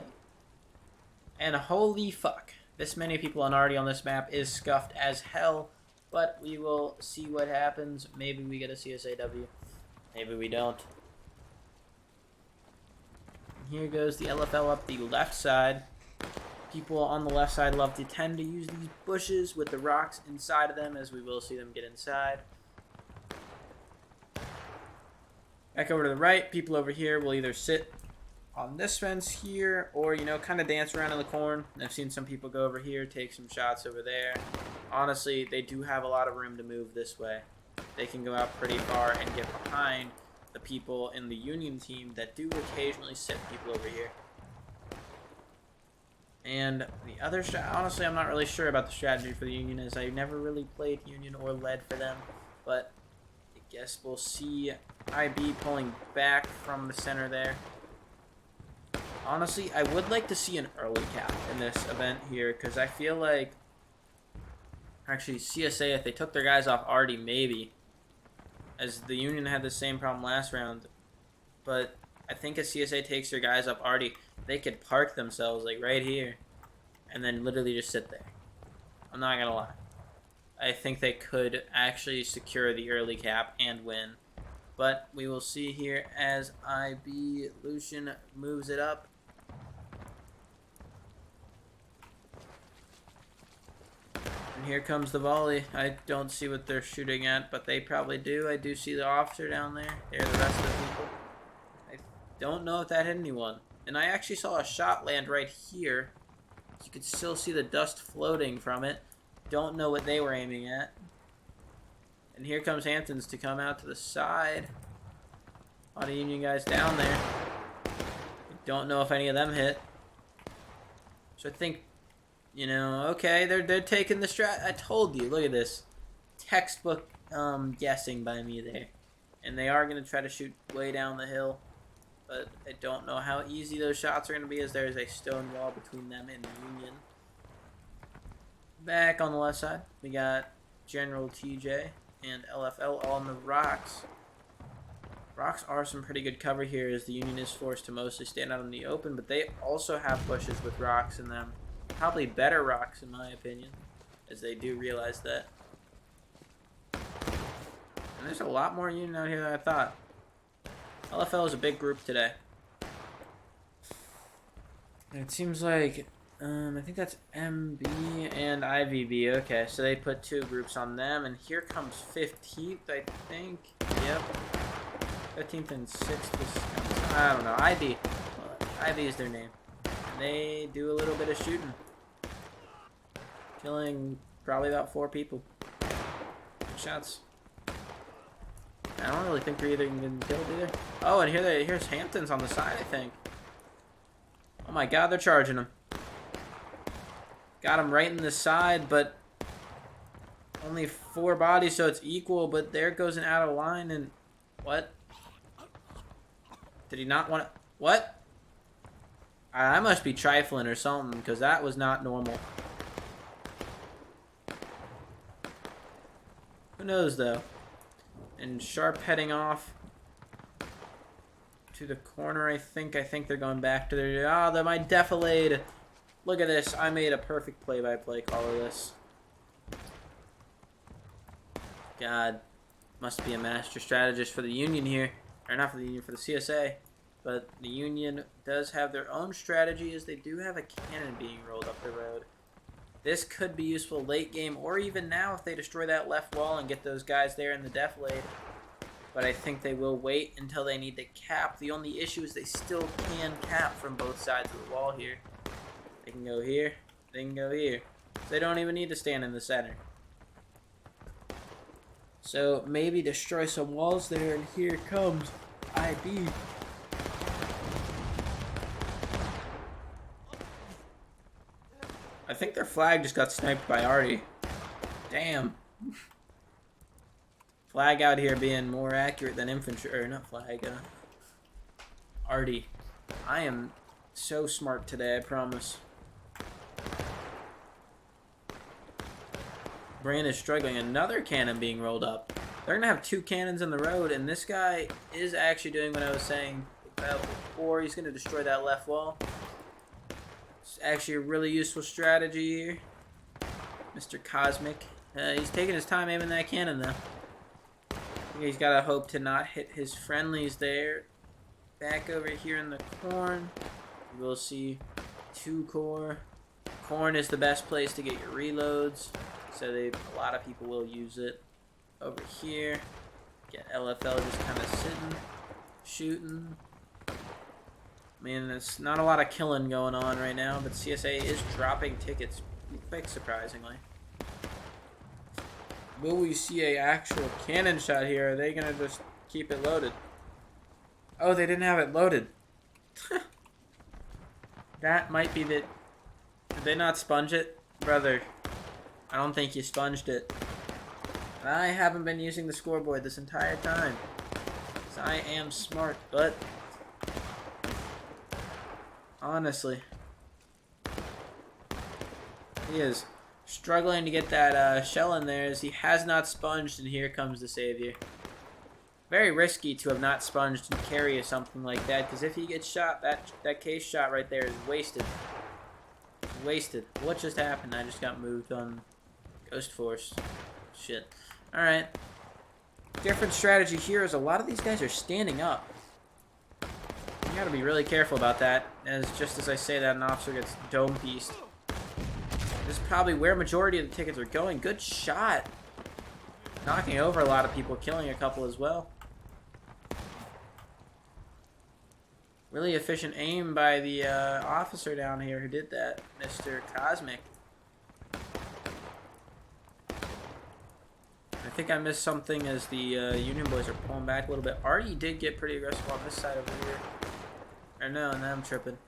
And holy fuck. This many people already on this map is scuffed as hell. But we will see what happens. Maybe we get a CSAW. Maybe we don't. Here goes the LFL up the left side. People on the left side love to tend to use these bushes with the rocks inside of them, as we will see them get inside. Back over to the right, people over here will either sit on this fence here or, you know, kind of dance around in the corn. I've seen some people go over here, take some shots over there. Honestly, they do have a lot of room to move this way. They can go out pretty far and get behind the people in the Union team that do occasionally send people over here. And the other honestly, I'm not really sure about the strategy for the Union, as I never really played Union or led for them. But I guess we'll see IB pulling back from the center there. Honestly, I would like to see an early cap in this event here, because I feel like, actually, CSA, if they took their guys off already, maybe, as the Union had the same problem last round. But I think if CSA takes their guys up already, they could park themselves like right here and then literally just sit there. I'm not gonna lie. I think they could actually secure the early cap and win. But we will see here as IB Lucian moves it up. And here comes the volley. I don't see what they're shooting at, but they probably do. I do see the officer down there. There are the rest of the people. I don't know if that hit anyone. And I actually saw a shot land right here. You could still see the dust floating from it. Don't know what they were aiming at. And here comes Hamptons to come out to the side. A lot of Union guys down there. Don't know if any of them hit. So I think, you know, okay, they're taking the strat. I told you, look at this. Textbook guessing by me there. And they are going to try to shoot way down the hill. But I don't know how easy those shots are going to be, as there is a stone wall between them and the Union. Back on the left side, we got General TJ and LFL on the rocks. Rocks are some pretty good cover here, as the Union is forced to mostly stand out in the open, but they also have bushes with rocks in them. Probably better rocks, in my opinion, as they do realize that. And there's a lot more Union out here than I thought. LFL is a big group today. And it seems like, I think that's MB and IVB. Okay, so they put two groups on them, and here comes 15th, I think. Yep. 15th and 6th. I don't know. IB. Well, IB is their name. And they do a little bit of shooting. Killing probably about 4 people. Good shots. I don't really think they're either getting killed either. Oh, and here's Hamptons on the side, I think. Oh my god, they're charging him. Got him right in the side, but only 4 bodies, so it's equal, but there goes an out of line, and what? Did he not want to? What? I must be trifling or something, because that was not normal. Who knows, though? And Sharp heading off to the corner, I think. I think they're going back to their... Ah, they're my defilade. Look at this. I made a perfect play-by-play call of this. God. Must be a master strategist for the Union here. Or not for the Union, for the CSA. But the Union does have their own strategy, as they do have a cannon being rolled up the road. This could be useful late game, or even now if they destroy that left wall and get those guys there in the defilade. But I think they will wait until they need to cap. The only issue is they still can cap from both sides of the wall here. They can go here, they can go here. They don't even need to stand in the center. So maybe destroy some walls there, and here comes IB. I think their flag just got sniped by Artie. Damn. Flag out here being more accurate than infantry, or not flag, Artie. I am so smart today, I promise. Brand is struggling. Another cannon being rolled up. They're going to have 2 cannons in the road, and this guy is actually doing what I was saying about before. He's going to destroy that left wall. It's actually a really useful strategy here. Mr. Cosmic. He's taking his time aiming that cannon, though. He's got to hope to not hit his friendlies there. Back over here in the corn. We'll see 2 core. Corn is the best place to get your reloads. So a lot of people will use it. Over here. Get LFL just kind of sitting. Shooting. I mean, there's not a lot of killing going on right now, but CSA is dropping tickets quick, surprisingly. Will we see a actual cannon shot here? Or are they going to just keep it loaded? Oh, they didn't have it loaded. That might be the... Did they not sponge it? Brother, I don't think you sponged it. I haven't been using the scoreboard this entire time. So I am smart, but... Honestly. He is struggling to get that shell in there as he has not sponged, and here comes the savior. Very risky to have not sponged and carry something like that, because if he gets shot, that case shot right there is wasted. Wasted. What just happened? I just got moved on Ghost Force. Shit. Alright. Different strategy here is a lot of these guys are standing up. You gotta be really careful about that, as just as I say that, an officer gets dome-pieced. This is probably where majority of the tickets are going. Good shot. Knocking over a lot of people, killing a couple as well. Really efficient aim by the officer down here who did that, Mr. Cosmic. I think I missed something as the Union boys are pulling back a little bit. Artie did get pretty aggressive on this side over here. Or no, I'm tripping.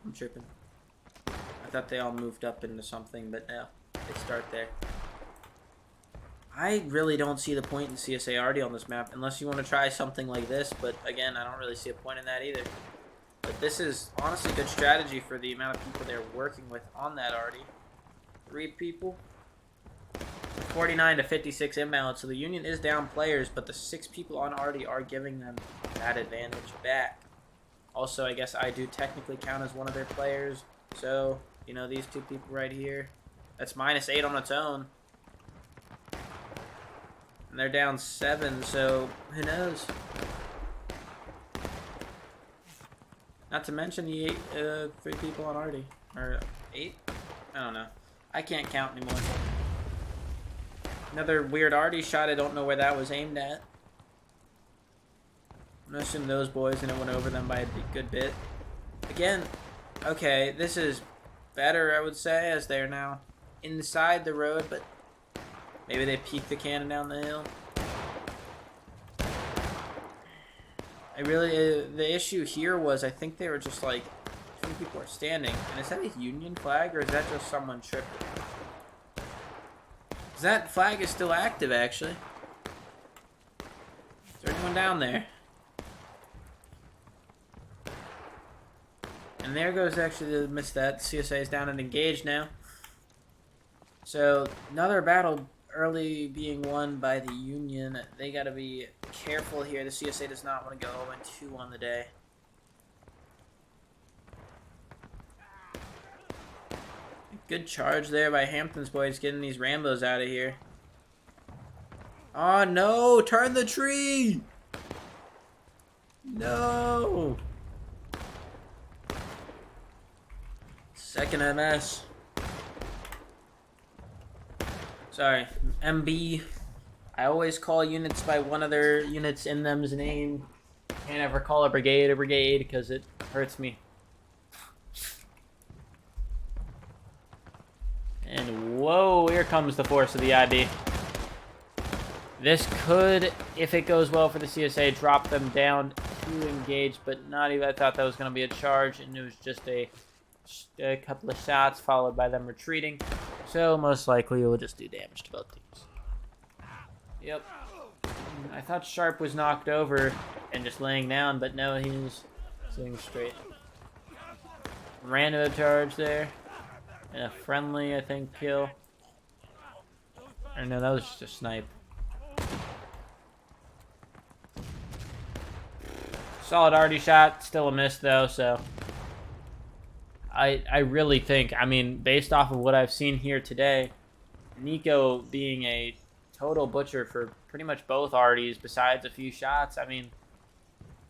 I thought they all moved up into something, but no, they start there. I really don't see the point in CSA Artie on this map unless you want to try something like this, but again, I don't really see a point in that either. But this is honestly good strategy for the amount of people they're working with on that Artie. 3 people. 49 to 56 imbalance, so the Union is down players, but the 6 people on Artie are giving them that advantage back. Also, I guess I do technically count as one of their players, so, you know, these 2 people right here, that's -8 on its own. And they're down 7, so who knows? Not to mention the 3 people on Artie. Or 8? I don't know. I can't count anymore. Another weird Artie shot. I don't know where that was aimed at. I'm gonna assume those boys, and it went over them by a good bit. Again, okay, this is better, I would say, as they're now inside the road, but maybe they peeked the cannon down the hill. The issue here was I think they were just like, 2 people are standing. And is that a Union flag or is that just someone tripping? Because that flag is still active, actually. Is there anyone down there? And there goes actually, missed that. CSA is down and engaged now. So another battle early being won by the Union. They got to be careful here. The CSA does not want to go 0-2 on the day. Good charge there by Hampton's boys getting these Rambos out of here. Oh no! Turn the tree! No! Second MS. Sorry, MB. I always call units by one of their units in them's name. Can't ever call a brigade because it hurts me. And whoa, here comes the force of the IB. This could, if it goes well for the CSA, drop them down to engage, but not even. I thought that was going to be a charge, and it was just a couple of shots followed by them retreating. So most likely it will just do damage to both teams. Yep. I thought Sharp was knocked over and just laying down, but no, he was sitting straight. Rando charge there. And a friendly, I think, kill. Or no, that was just a snipe. Solid Artie shot. Still a miss, though, so... I really think, I mean, based off of what I've seen here today, Nico being a total butcher for pretty much both Arties besides a few shots, I mean,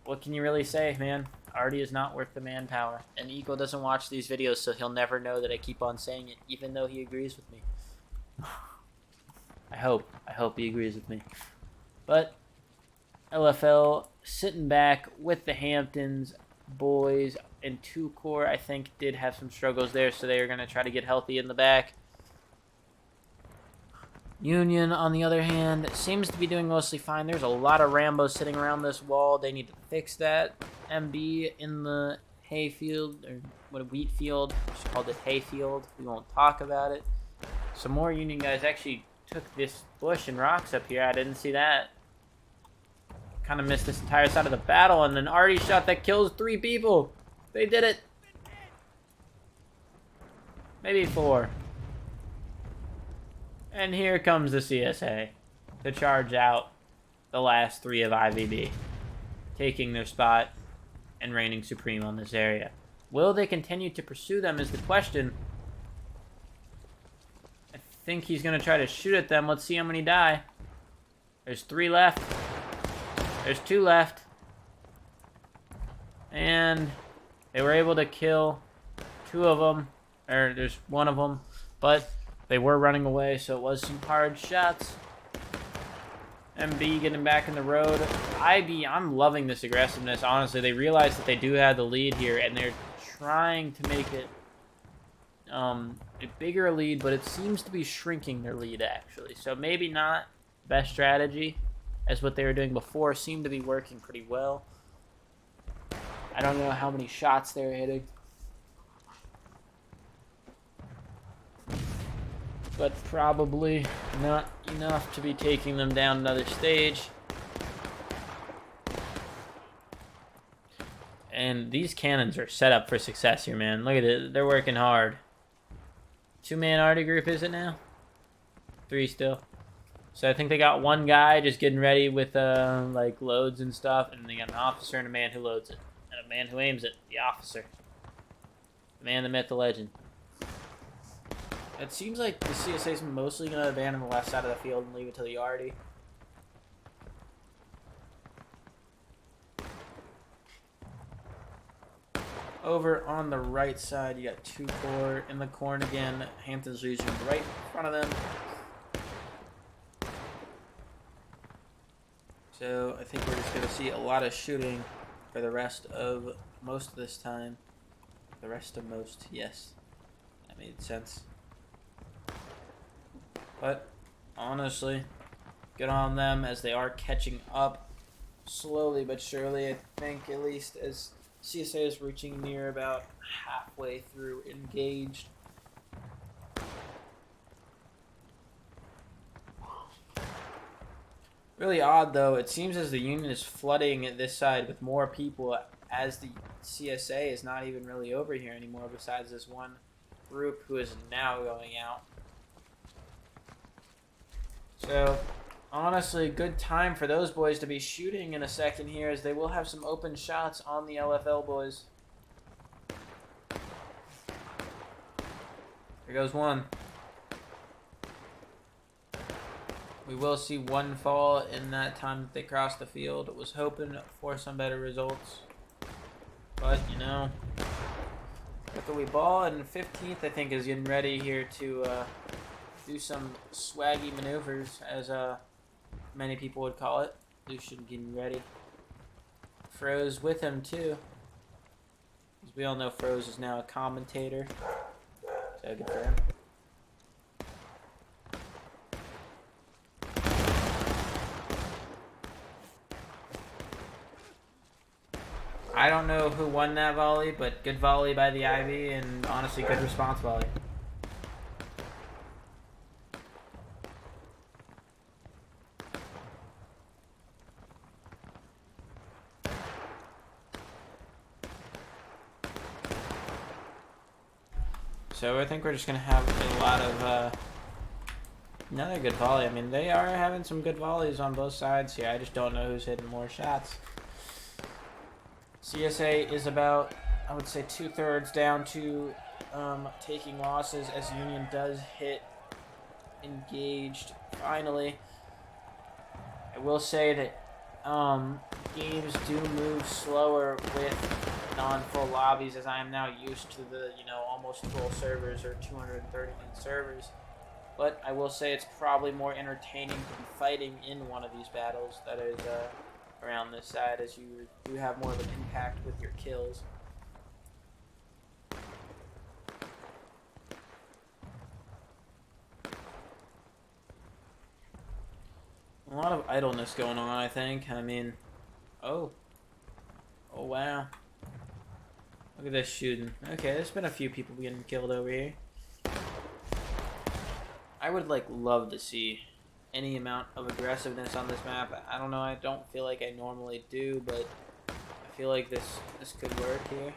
what can you really say, man? Artie is not worth the manpower. And Nico doesn't watch these videos, so he'll never know that I keep on saying it, even though he agrees with me. I hope he agrees with me. But LFL sitting back with the Hamptons boys and 2 core, I think, did have some struggles there, so they are going to try to get healthy in the back. Union, on the other hand, seems to be doing mostly fine. There's a lot of Rambos sitting around this wall. They need to fix that. MB in the hayfield, or what, wheat field. Just called it hayfield. We won't talk about it. Some more Union guys actually took this bush and rocks up here. I didn't see that. Kind of missed this entire side of the battle, and an arty shot that kills 3 people. They did it. Maybe 4. And here comes the CSA to charge out the last 3 of IVB, taking their spot and reigning supreme on this area. Will they continue to pursue them is the question. I think he's going to try to shoot at them. Let's see how many die. There's 3 left. There's 2 left. And they were able to kill 2 of them. Or there's 1 of them. But they were running away, so it was some hard shots. MB getting back in the road. IB, I'm loving this aggressiveness, honestly. They realize that they do have the lead here, and they're trying to make it a bigger lead, but it seems to be shrinking their lead, actually. So maybe not best strategy, as what they were doing before. Seemed to be working pretty well. I don't know how many shots they're hitting, but probably not enough to be taking them down another stage. And these cannons are set up for success here, man. Look at it. They're working hard. 2-man arty group, is it now? 3 still. So I think they got 1 guy just getting ready with like loads and stuff, and they got an officer and a man who loads it, and a man who aims it. The officer. The man, the myth, the legend. It seems like the CSA is mostly going to abandon the left side of the field and leave it to the arty. Over on the right side, you got 2 corps in the corn again. Hampton's Legion right in front of them. So I think we're just going to see a lot of shooting for the rest of most of this time. The rest of most, yes. That made sense. But honestly, good on them as they are catching up slowly but surely. I think at least as CSA is reaching near about halfway through engaged. Really odd though, it seems as the Union is flooding this side with more people as the CSA is not even really over here anymore besides this one group who is now going out. So, honestly, good time for those boys to be shooting in a second here as they will have some open shots on the LFL boys. Here goes 1. We will see 1 fall in that time that they cross the field. Was hoping for some better results. But, you know, look at we ball, and 15th, I think, is getting ready here to do some swaggy maneuvers, as many people would call it. Lucian getting ready. Froze with him, too. As we all know, Froze is now a commentator. So good for him. I don't know who won that volley, but good volley by the Ivy, and honestly, good response volley. So I think we're just going to have a lot of another good volley. I mean, they are having some good volleys on both sides here. I just don't know who's hitting more shots. CSA is about, I would say, 2/3 down to taking losses as Union does hit engaged finally. I will say that games do move slower with non-full lobbies, as I am now used to the, you know, almost full servers or 230 servers. But I will say it's probably more entertaining to be fighting in one of these battles that is around this side, as you do have more of an impact with your kills. A lot of idleness going on, I think. I mean, oh. Oh, wow. Look at this shooting. Okay, there's been a few people getting killed over here. I would, like, love to see any amount of aggressiveness on this map. I don't know, I don't feel like I normally do, but I feel like this could work here.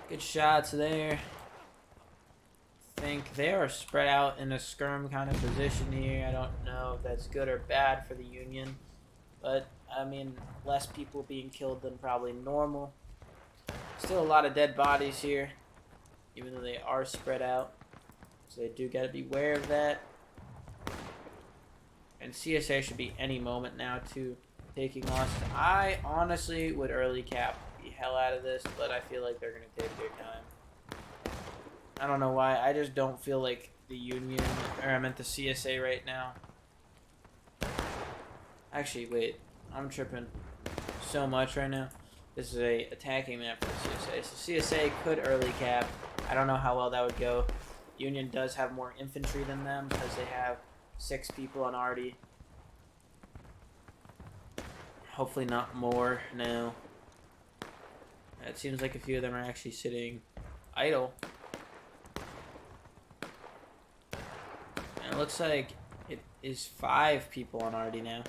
Good shots there. I think they are spread out in a skirm kind of position here. I don't know if that's good or bad for the Union, but I mean, less people being killed than probably normal. Still a lot of dead bodies here, even though they are spread out. So they do got to be aware of that. And CSA should be any moment now to taking losses. I honestly would early cap the hell out of this, but I feel like they're going to take their time. I don't know why. I just don't feel like the Union, or I meant the CSA right now. Actually, wait. I'm tripping so much right now. This is a attacking map for CSA. So CSA could early cap. I don't know how well that would go. Union does have more infantry than them because they have 6 people on arty. Hopefully not more now. It seems like a few of them are actually sitting idle. And it looks like it is 5 people on arty now.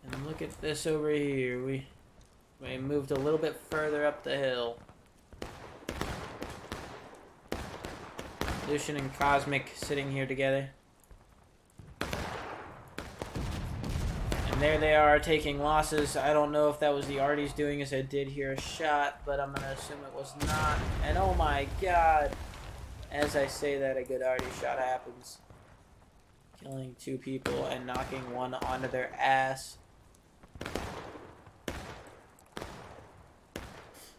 And look at this over here. We moved a little bit further up the hill. Lucian and Cosmic sitting here together. And there they are taking losses. I don't know if that was the arties doing, as I did hear a shot, but I'm going to assume it was not. And oh my god, as I say that, a good arty shot happens. Killing 2 people and knocking 1 onto their ass.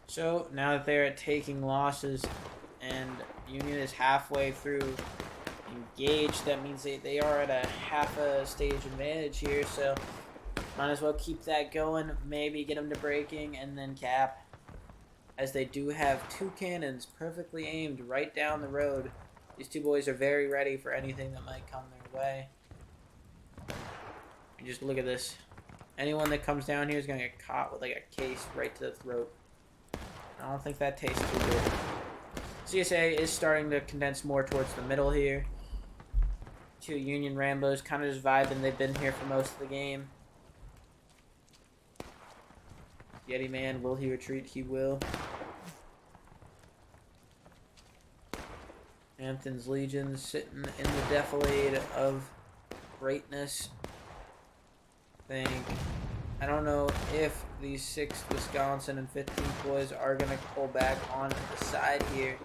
So now that they're taking losses and Union is halfway through engaged, that means they are at a half a stage advantage here, so might as well keep that going, maybe get them to breaking and then cap, as they do have 2 cannons perfectly aimed right down the road. These 2 boys are very ready for anything that might come their way. And just look at this. Anyone that comes down here is going to get caught with like a case right to the throat. I don't think that tastes too good. CSA is starting to condense more towards the middle here. 2 Union Rambos kind of just vibing. They've been here for most of the game. Yeti Man, will he retreat? He will. Hampton's Legion sitting in the defilade of greatness. I don't know if these 6th Wisconsin and 15th boys are going to pull back onto the side here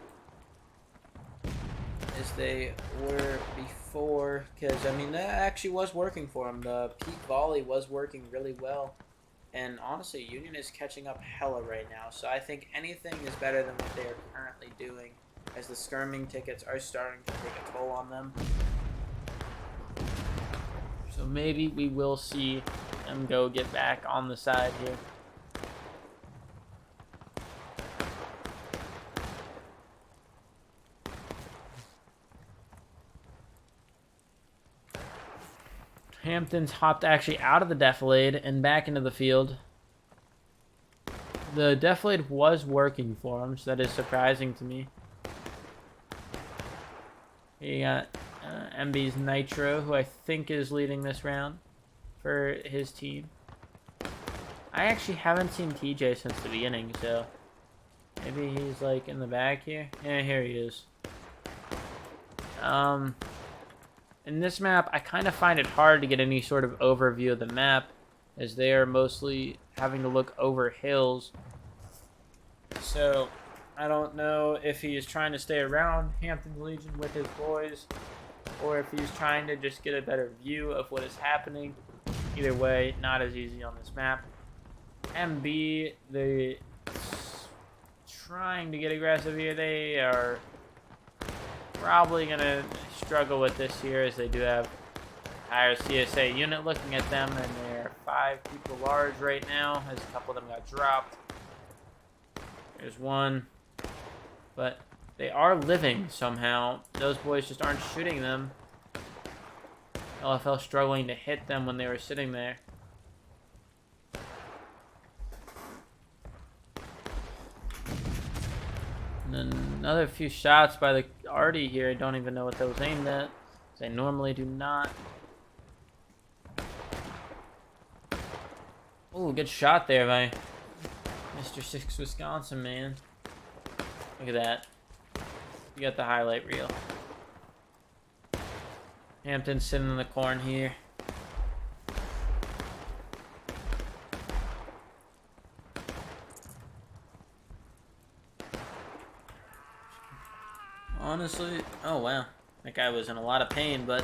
as they were before, because I mean that actually was working for them. The peak volley was working really well, and honestly Union is catching up hella right now, so I think anything is better than what they are currently doing, as the skirming tickets are starting to take a toll on them. So maybe we will see them go get back on the side here. Hampton's hopped actually out of the defilade and back into the field. The defilade was working for him, so that is surprising to me. He got MB's Nitro, who I think is leading this round for his team. I actually haven't seen TJ since the beginning, so maybe he's like in the back here. Yeah, here he is. In this map, I kind of find it hard to get any sort of overview of the map, as they are mostly having to look over hills. So I don't know if he is trying to stay around Hampton Legion with his boys, or if he's trying to just get a better view of what is happening. Either way, not as easy on this map. MB, they trying to get aggressive here. They are probably going to struggle with this here, as they do have a higher CSA unit looking at them, and they're 5 people large right now, as a couple of them got dropped. There's one. But they are living somehow. Those boys just aren't shooting them. LFL struggling to hit them when they were sitting there. And then another few shots by the Artie here. I don't even know what those aimed at. They normally do not. Oh, good shot there by Mr. 6 Wisconsin, man. Look at that. You got the highlight reel. Hampton sitting in the corn here. Honestly, oh wow. That guy was in a lot of pain, but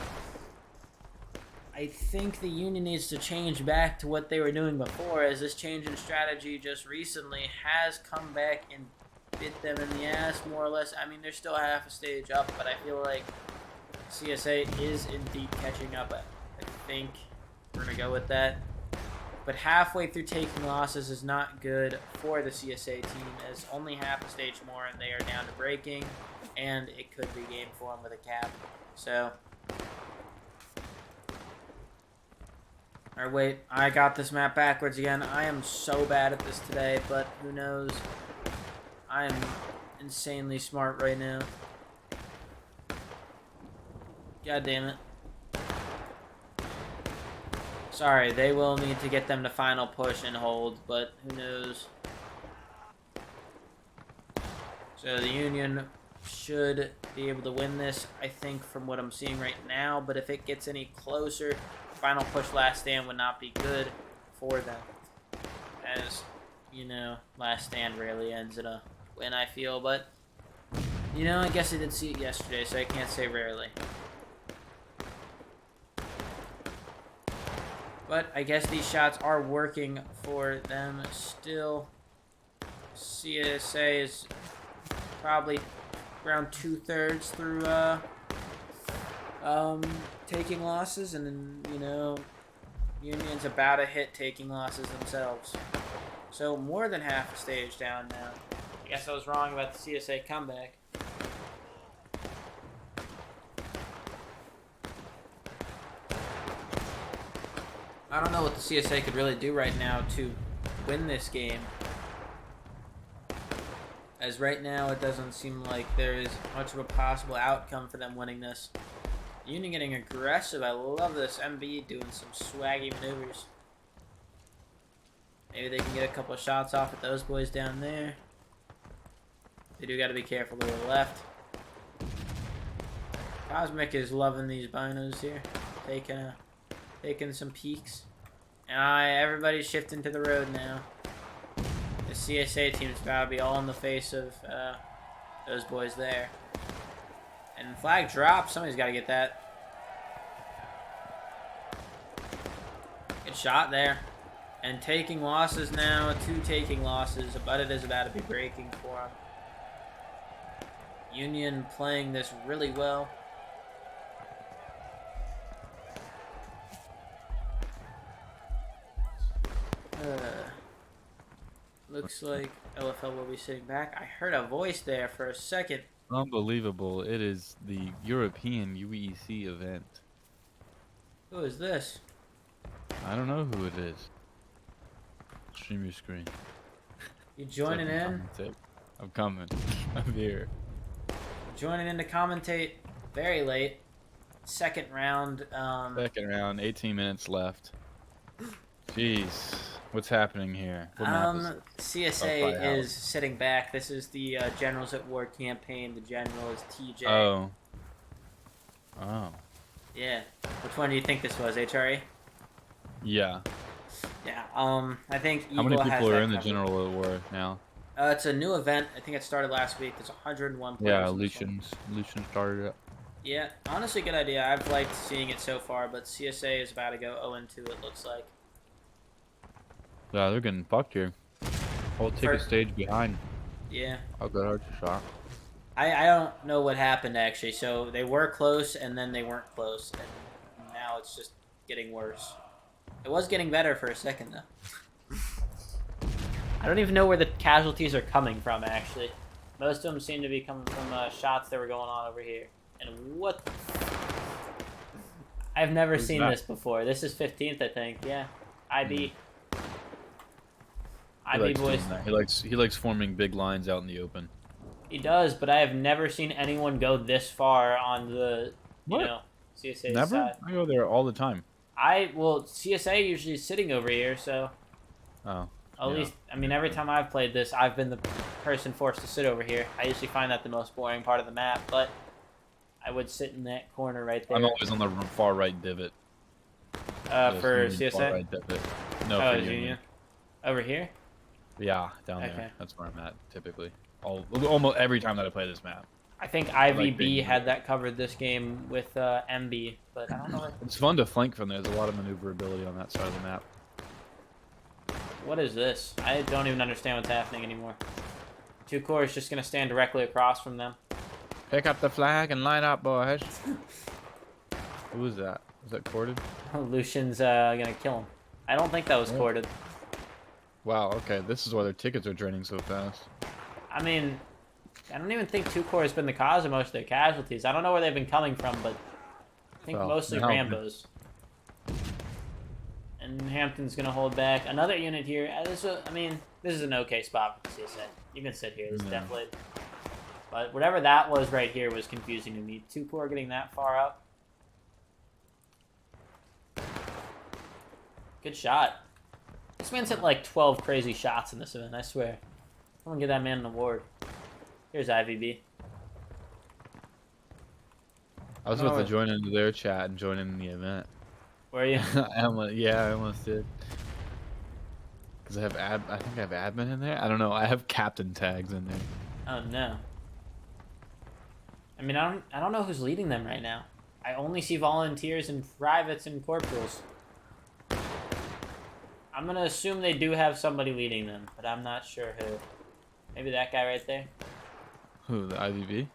I think the Union needs to change back to what they were doing before, as this change in strategy just recently has come back and bit them in the ass, more or less. I mean, they're still half a stage up, but I feel like CSA is indeed catching up. I think we're going to go with that. But halfway through taking losses is not good for the CSA team, as only half a stage more and they are down to breaking, and it could be game for them with a cap. So, or wait, I got this map backwards again. I am so bad at this today, but who knows? I am insanely smart right now. God damn it. Sorry, they will need to get them to final push and hold, but who knows? So the Union should be able to win this, I think, from what I'm seeing right now, but if it gets any closer, final push last stand would not be good for them. As, you know, last stand rarely ends in a win, I feel, but, you know, I guess I did see it yesterday, so I can't say rarely. But I guess these shots are working for them still. CSA is probably around 2/3 through taking losses, and then, you know, Union's about to hit taking losses themselves. So more than half a stage down now. I guess I was wrong about the CSA comeback. I don't know what the CSA could really do right now to win this game. As right now, it doesn't seem like there is much of a possible outcome for them winning this. Union getting aggressive. I love this. MB doing some swaggy maneuvers. Maybe they can get a couple of shots off at those boys down there. They do got to be careful to the left. Cosmic is loving these binos here. Taking some peeks. And everybody's shifting to the road now. The CSA team's about to be all in the face of those boys there. And flag drop. Somebody's got to get that. Good shot there. And taking losses now. 2 taking losses. But it is about to be breaking for them. Union playing this really well. Looks like LFL will be sitting back. I heard a voice there for a second. Unbelievable. It is the European UEC event. Who is this? I don't know who it is. Stream your screen. You joining in? I'm coming. I'm here. Joining in to commentate very late. Second round. Second round, 18 minutes left. Jeez. What's happening here? What map is it? CSA is sitting back. This is the Generals at War campaign. The general is TJ. Oh. Oh. Yeah. Which one do you think this was, HRE? Yeah. Yeah. I think Eagle How many has people that are in the covered. General War now? It's a new event. I think it started last week. There's 101 players. Yeah, in this one. Lucian started it. Yeah, honestly, good idea. I've liked seeing it so far, but CSA is about to go 0-2, it looks like. Yeah, they're getting fucked here. Whole ticket stage behind. Yeah. I'll go hard shot. I don't know what happened, actually. So they were close, and then they weren't close, and now it's just getting worse. It was getting better for a second, though. I don't even know where the casualties are coming from, actually. Most of them seem to be coming from shots that were going on over here. And what the... I've never seen this before. This is 15th, I think. Yeah. IB. IB boys. He likes forming big lines out in the open. He does, but I have never seen anyone go this far on the, CSA Never? side. I go there all the time. Well, CSA usually is sitting over here, so... Oh. At least, I mean, every time I've played this, I've been the person forced to sit over here. I usually find that the most boring part of the map, but I would sit in that corner right there. I'm always on the far right divot. For CSA? Far right divot. No, oh, for Union. Union. Over here? Yeah, down Okay. there. That's where I'm at, typically. Almost every time that I play this map. I think IVB had that covered this game with MB, but I don't know. It's fun to flank from there. There's a lot of maneuverability on that side of the map. What is this? I don't even understand what's happening anymore. 2 Corps is just going to stand directly across from them. Pick up the flag and line up, boys. Who is that? Was that corded? Lucian's going to kill him. I don't think that was corded. Wow, okay. This is why their tickets are draining so fast. I mean, I don't even think 2 Corps has been the cause of most of their casualties. I don't know where they've been coming from, but I think mostly Rambos. And Hampton's going to hold back. Another unit here. This is an okay spot for the CSA. You can sit here. This is definitely... But whatever that was right here was confusing to me. 2 Corps getting that far up. Good shot. This man's hit like 12 crazy shots in this event, I swear. I'm going to give that man an award. Here's IVB. I was about to join into their chat and join in the event. Were you? I almost did. Because I think I have admin in there. I don't know. I have captain tags in there. Oh no. I mean, I don't know who's leading them right now. I only see volunteers and privates and corporals. I'm gonna assume they do have somebody leading them, but I'm not sure who. Maybe that guy right there. Who? The IVB?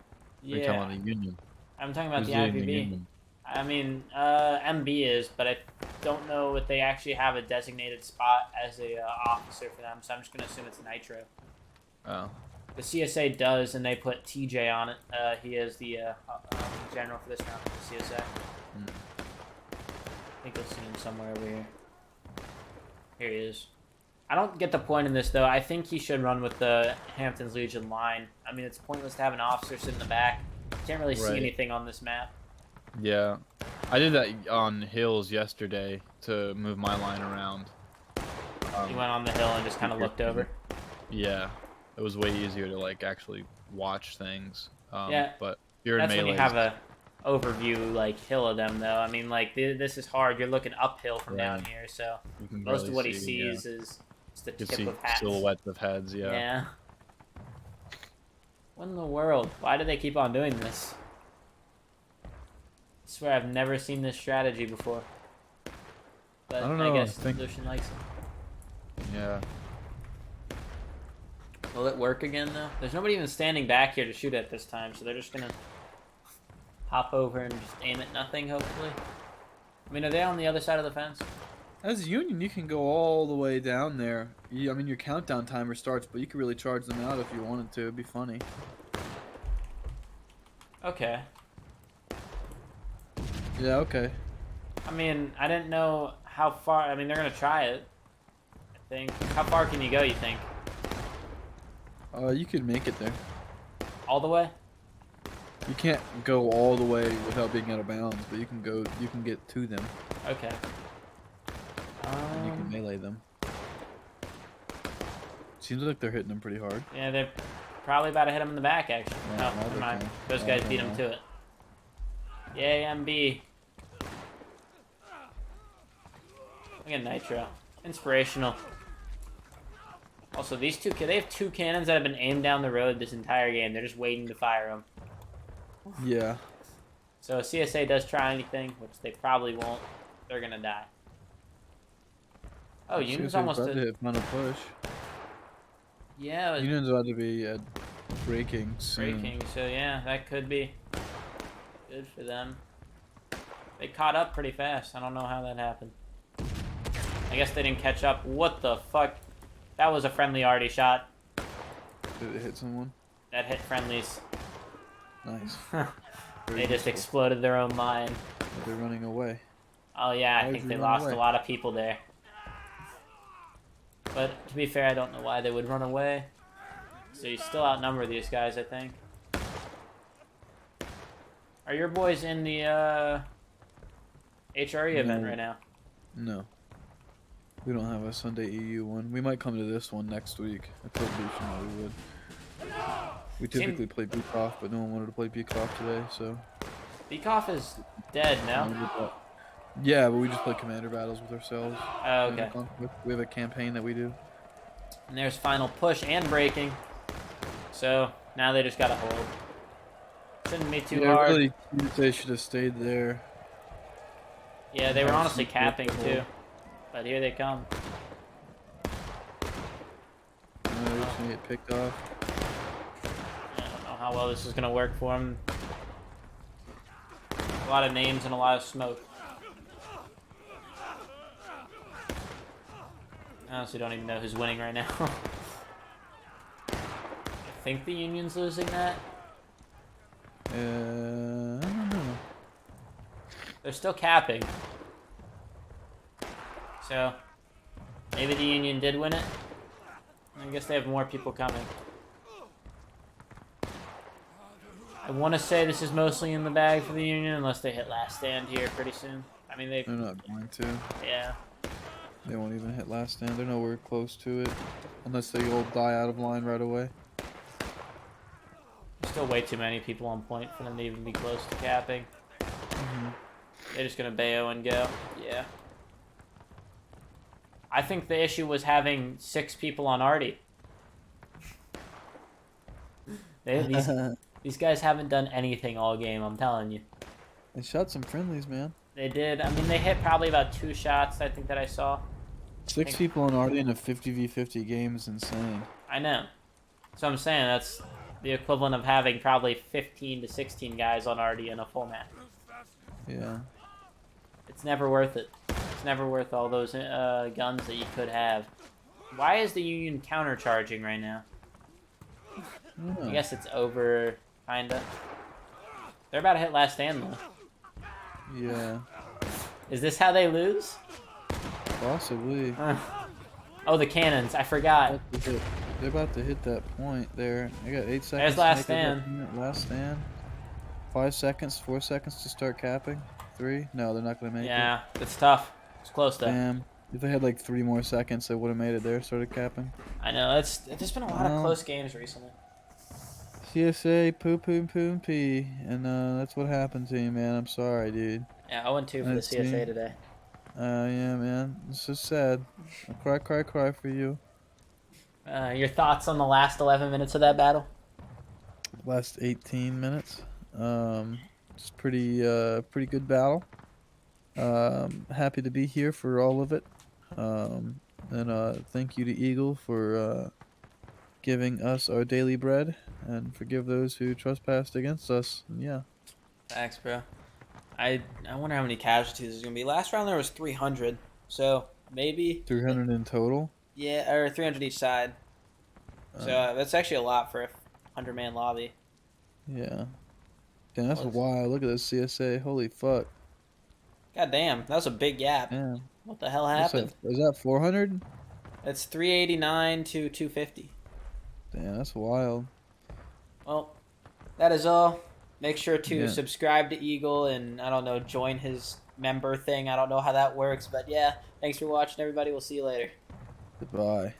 Yeah. You're talking about the Union. I'm talking about Who's the leading IVB. the Union? I mean, MB is, but I don't know if they actually have a designated spot as a officer for them, so I'm just going to assume it's Nitro. Oh. The CSA does, and they put TJ on it. He is the general for this round for the CSA. I think you'll see him somewhere over here. Here he is. I don't get the point in this, though. I think he should run with the Hampton's Legion line. I mean, it's pointless to have an officer sit in the back. You can't really see anything on this map. Yeah, I did that on hills yesterday to move my line around. You went on the hill and just kind of looked over. Yeah, it was way easier to like actually watch things. Yeah, but you're that's in when you melee. have a overview like hill of them, though. I mean, like this is hard. You're looking uphill from down here, so most of what he sees is the tip of hats. Silhouettes of heads. Yeah. Yeah. What in the world? Why do they keep on doing this? I swear I've never seen this strategy before. But I don't know. I guess Lucian likes it. Yeah. Will it work again, though? There's nobody even standing back here to shoot at this time, so they're just gonna hop over and just aim at nothing, hopefully. I mean, are they on the other side of the fence? As Union, you can go all the way down there. I mean, your countdown timer starts, but you could really charge them out if you wanted to. It'd be funny. Okay. Yeah, okay. I mean, I didn't know how far... I mean, they're going to try it, I think. How far can you go, you think? You could make it there. All the way? You can't go all the way without being out of bounds, but you can go. You can get to them. Okay. And you can melee them. Seems like they're hitting them pretty hard. Yeah, they're probably about to hit him in the back, actually. Yeah, No, never mind. Those guys beat him to it. Yay, MB. Look at Nitro. Inspirational. Also, these they have 2 cannons that have been aimed down the road this entire game. They're just waiting to fire them. Yeah. So if CSA does try anything, which they probably won't, they're gonna die. Oh, Union's almost about to hit final push. Yeah. Union's about to be at breaking soon. Breaking, so yeah, that could be good for them. They caught up pretty fast. I don't know how that happened. I guess they didn't catch up. What the fuck? That was a friendly already shot. Did it hit someone? That hit friendlies. Nice. They just exploded their own line. They're running away. Oh yeah, I Why think did they you run lost away? a lot of people there. But to be fair, I don't know why they would run away. So you still outnumber these guys, I think. Are your boys in the HRE event No. right now? No. We don't have a Sunday EU one. We might come to this one next week. I told Lucian that we would. We typically play Beakoff, but no one wanted to play Beakoff today, so. Beakoff is dead now. Yeah, but we just play commander battles with ourselves. Oh, okay. We have a campaign that we do. And there's final push and breaking. So now they just gotta hold. Shouldn't be too hard. Really, they should have stayed there. Yeah, they were Have honestly some capping good too. hold. But here they come. They're just gonna get picked off. I don't know how well this is gonna work for them. A lot of names and a lot of smoke. I honestly don't even know who's winning right now. I think the Union's losing that. I don't know. They're still capping. So, maybe the Union did win it. I guess they have more people coming. I want to say this is mostly in the bag for the Union, unless they hit last stand here pretty soon. I mean, They're not going to. yeah. They won't even hit last stand. They're nowhere close to it. Unless they all die out of line right away. Still way too many people on point for them to even be close to capping. They're just going to bayo and go. Yeah. I think the issue was having 6 people on Artie. These guys haven't done anything all game, I'm telling you. They shot some friendlies, man. They did. I mean, they hit probably about 2 shots, I think, that I saw. 6 people on Artie in a 50v50 game is insane. I know. So I'm saying that's the equivalent of having probably 15 to 16 guys on Artie in a full match. Yeah. It's never worth it. It's never worth all those guns that you could have. Why is the Union countercharging right now? I guess it's over, kinda. They're about to hit last stand, though. Yeah. Is this how they lose? Possibly. Oh, the cannons. I forgot. They're about to hit that point there. I got 8 seconds. There's to last make stand. Last stand. 5 seconds, 4 seconds to start capping. 3? No, they're not gonna make it. Yeah, it's tough. It's close, though. Damn. If they had like 3 more seconds, they would have made it there. Started capping. I know. There's been a lot of close games recently. CSA, poo, pee. And that's what happened to you, man. I'm sorry, dude. Yeah, 0-2 for the CSA today. Yeah, man. It's so sad. I'll cry for you. Your thoughts on the last 11 minutes of that battle? Last 18 minutes. It's pretty good battle. Happy to be here for all of it. And thank you to Eagle for giving us our daily bread and forgive those who trespassed against us. And yeah. Thanks, bro. I wonder how many casualties there's gonna be. Last round there was 300, so maybe 300 in total. Yeah, or 300 each side. So that's actually a lot for a 100-man lobby. Yeah. Damn, that's wild. Look at this CSA. Holy fuck. God damn, that was a big gap. Yeah. What the hell happened? Is that 400? That's 389 to 250. Damn, that's wild. Well, that is all. Make sure to subscribe to Eagle and, I don't know, join his member thing. I don't know how that works, but yeah. Thanks for watching, everybody. We'll see you later. Goodbye.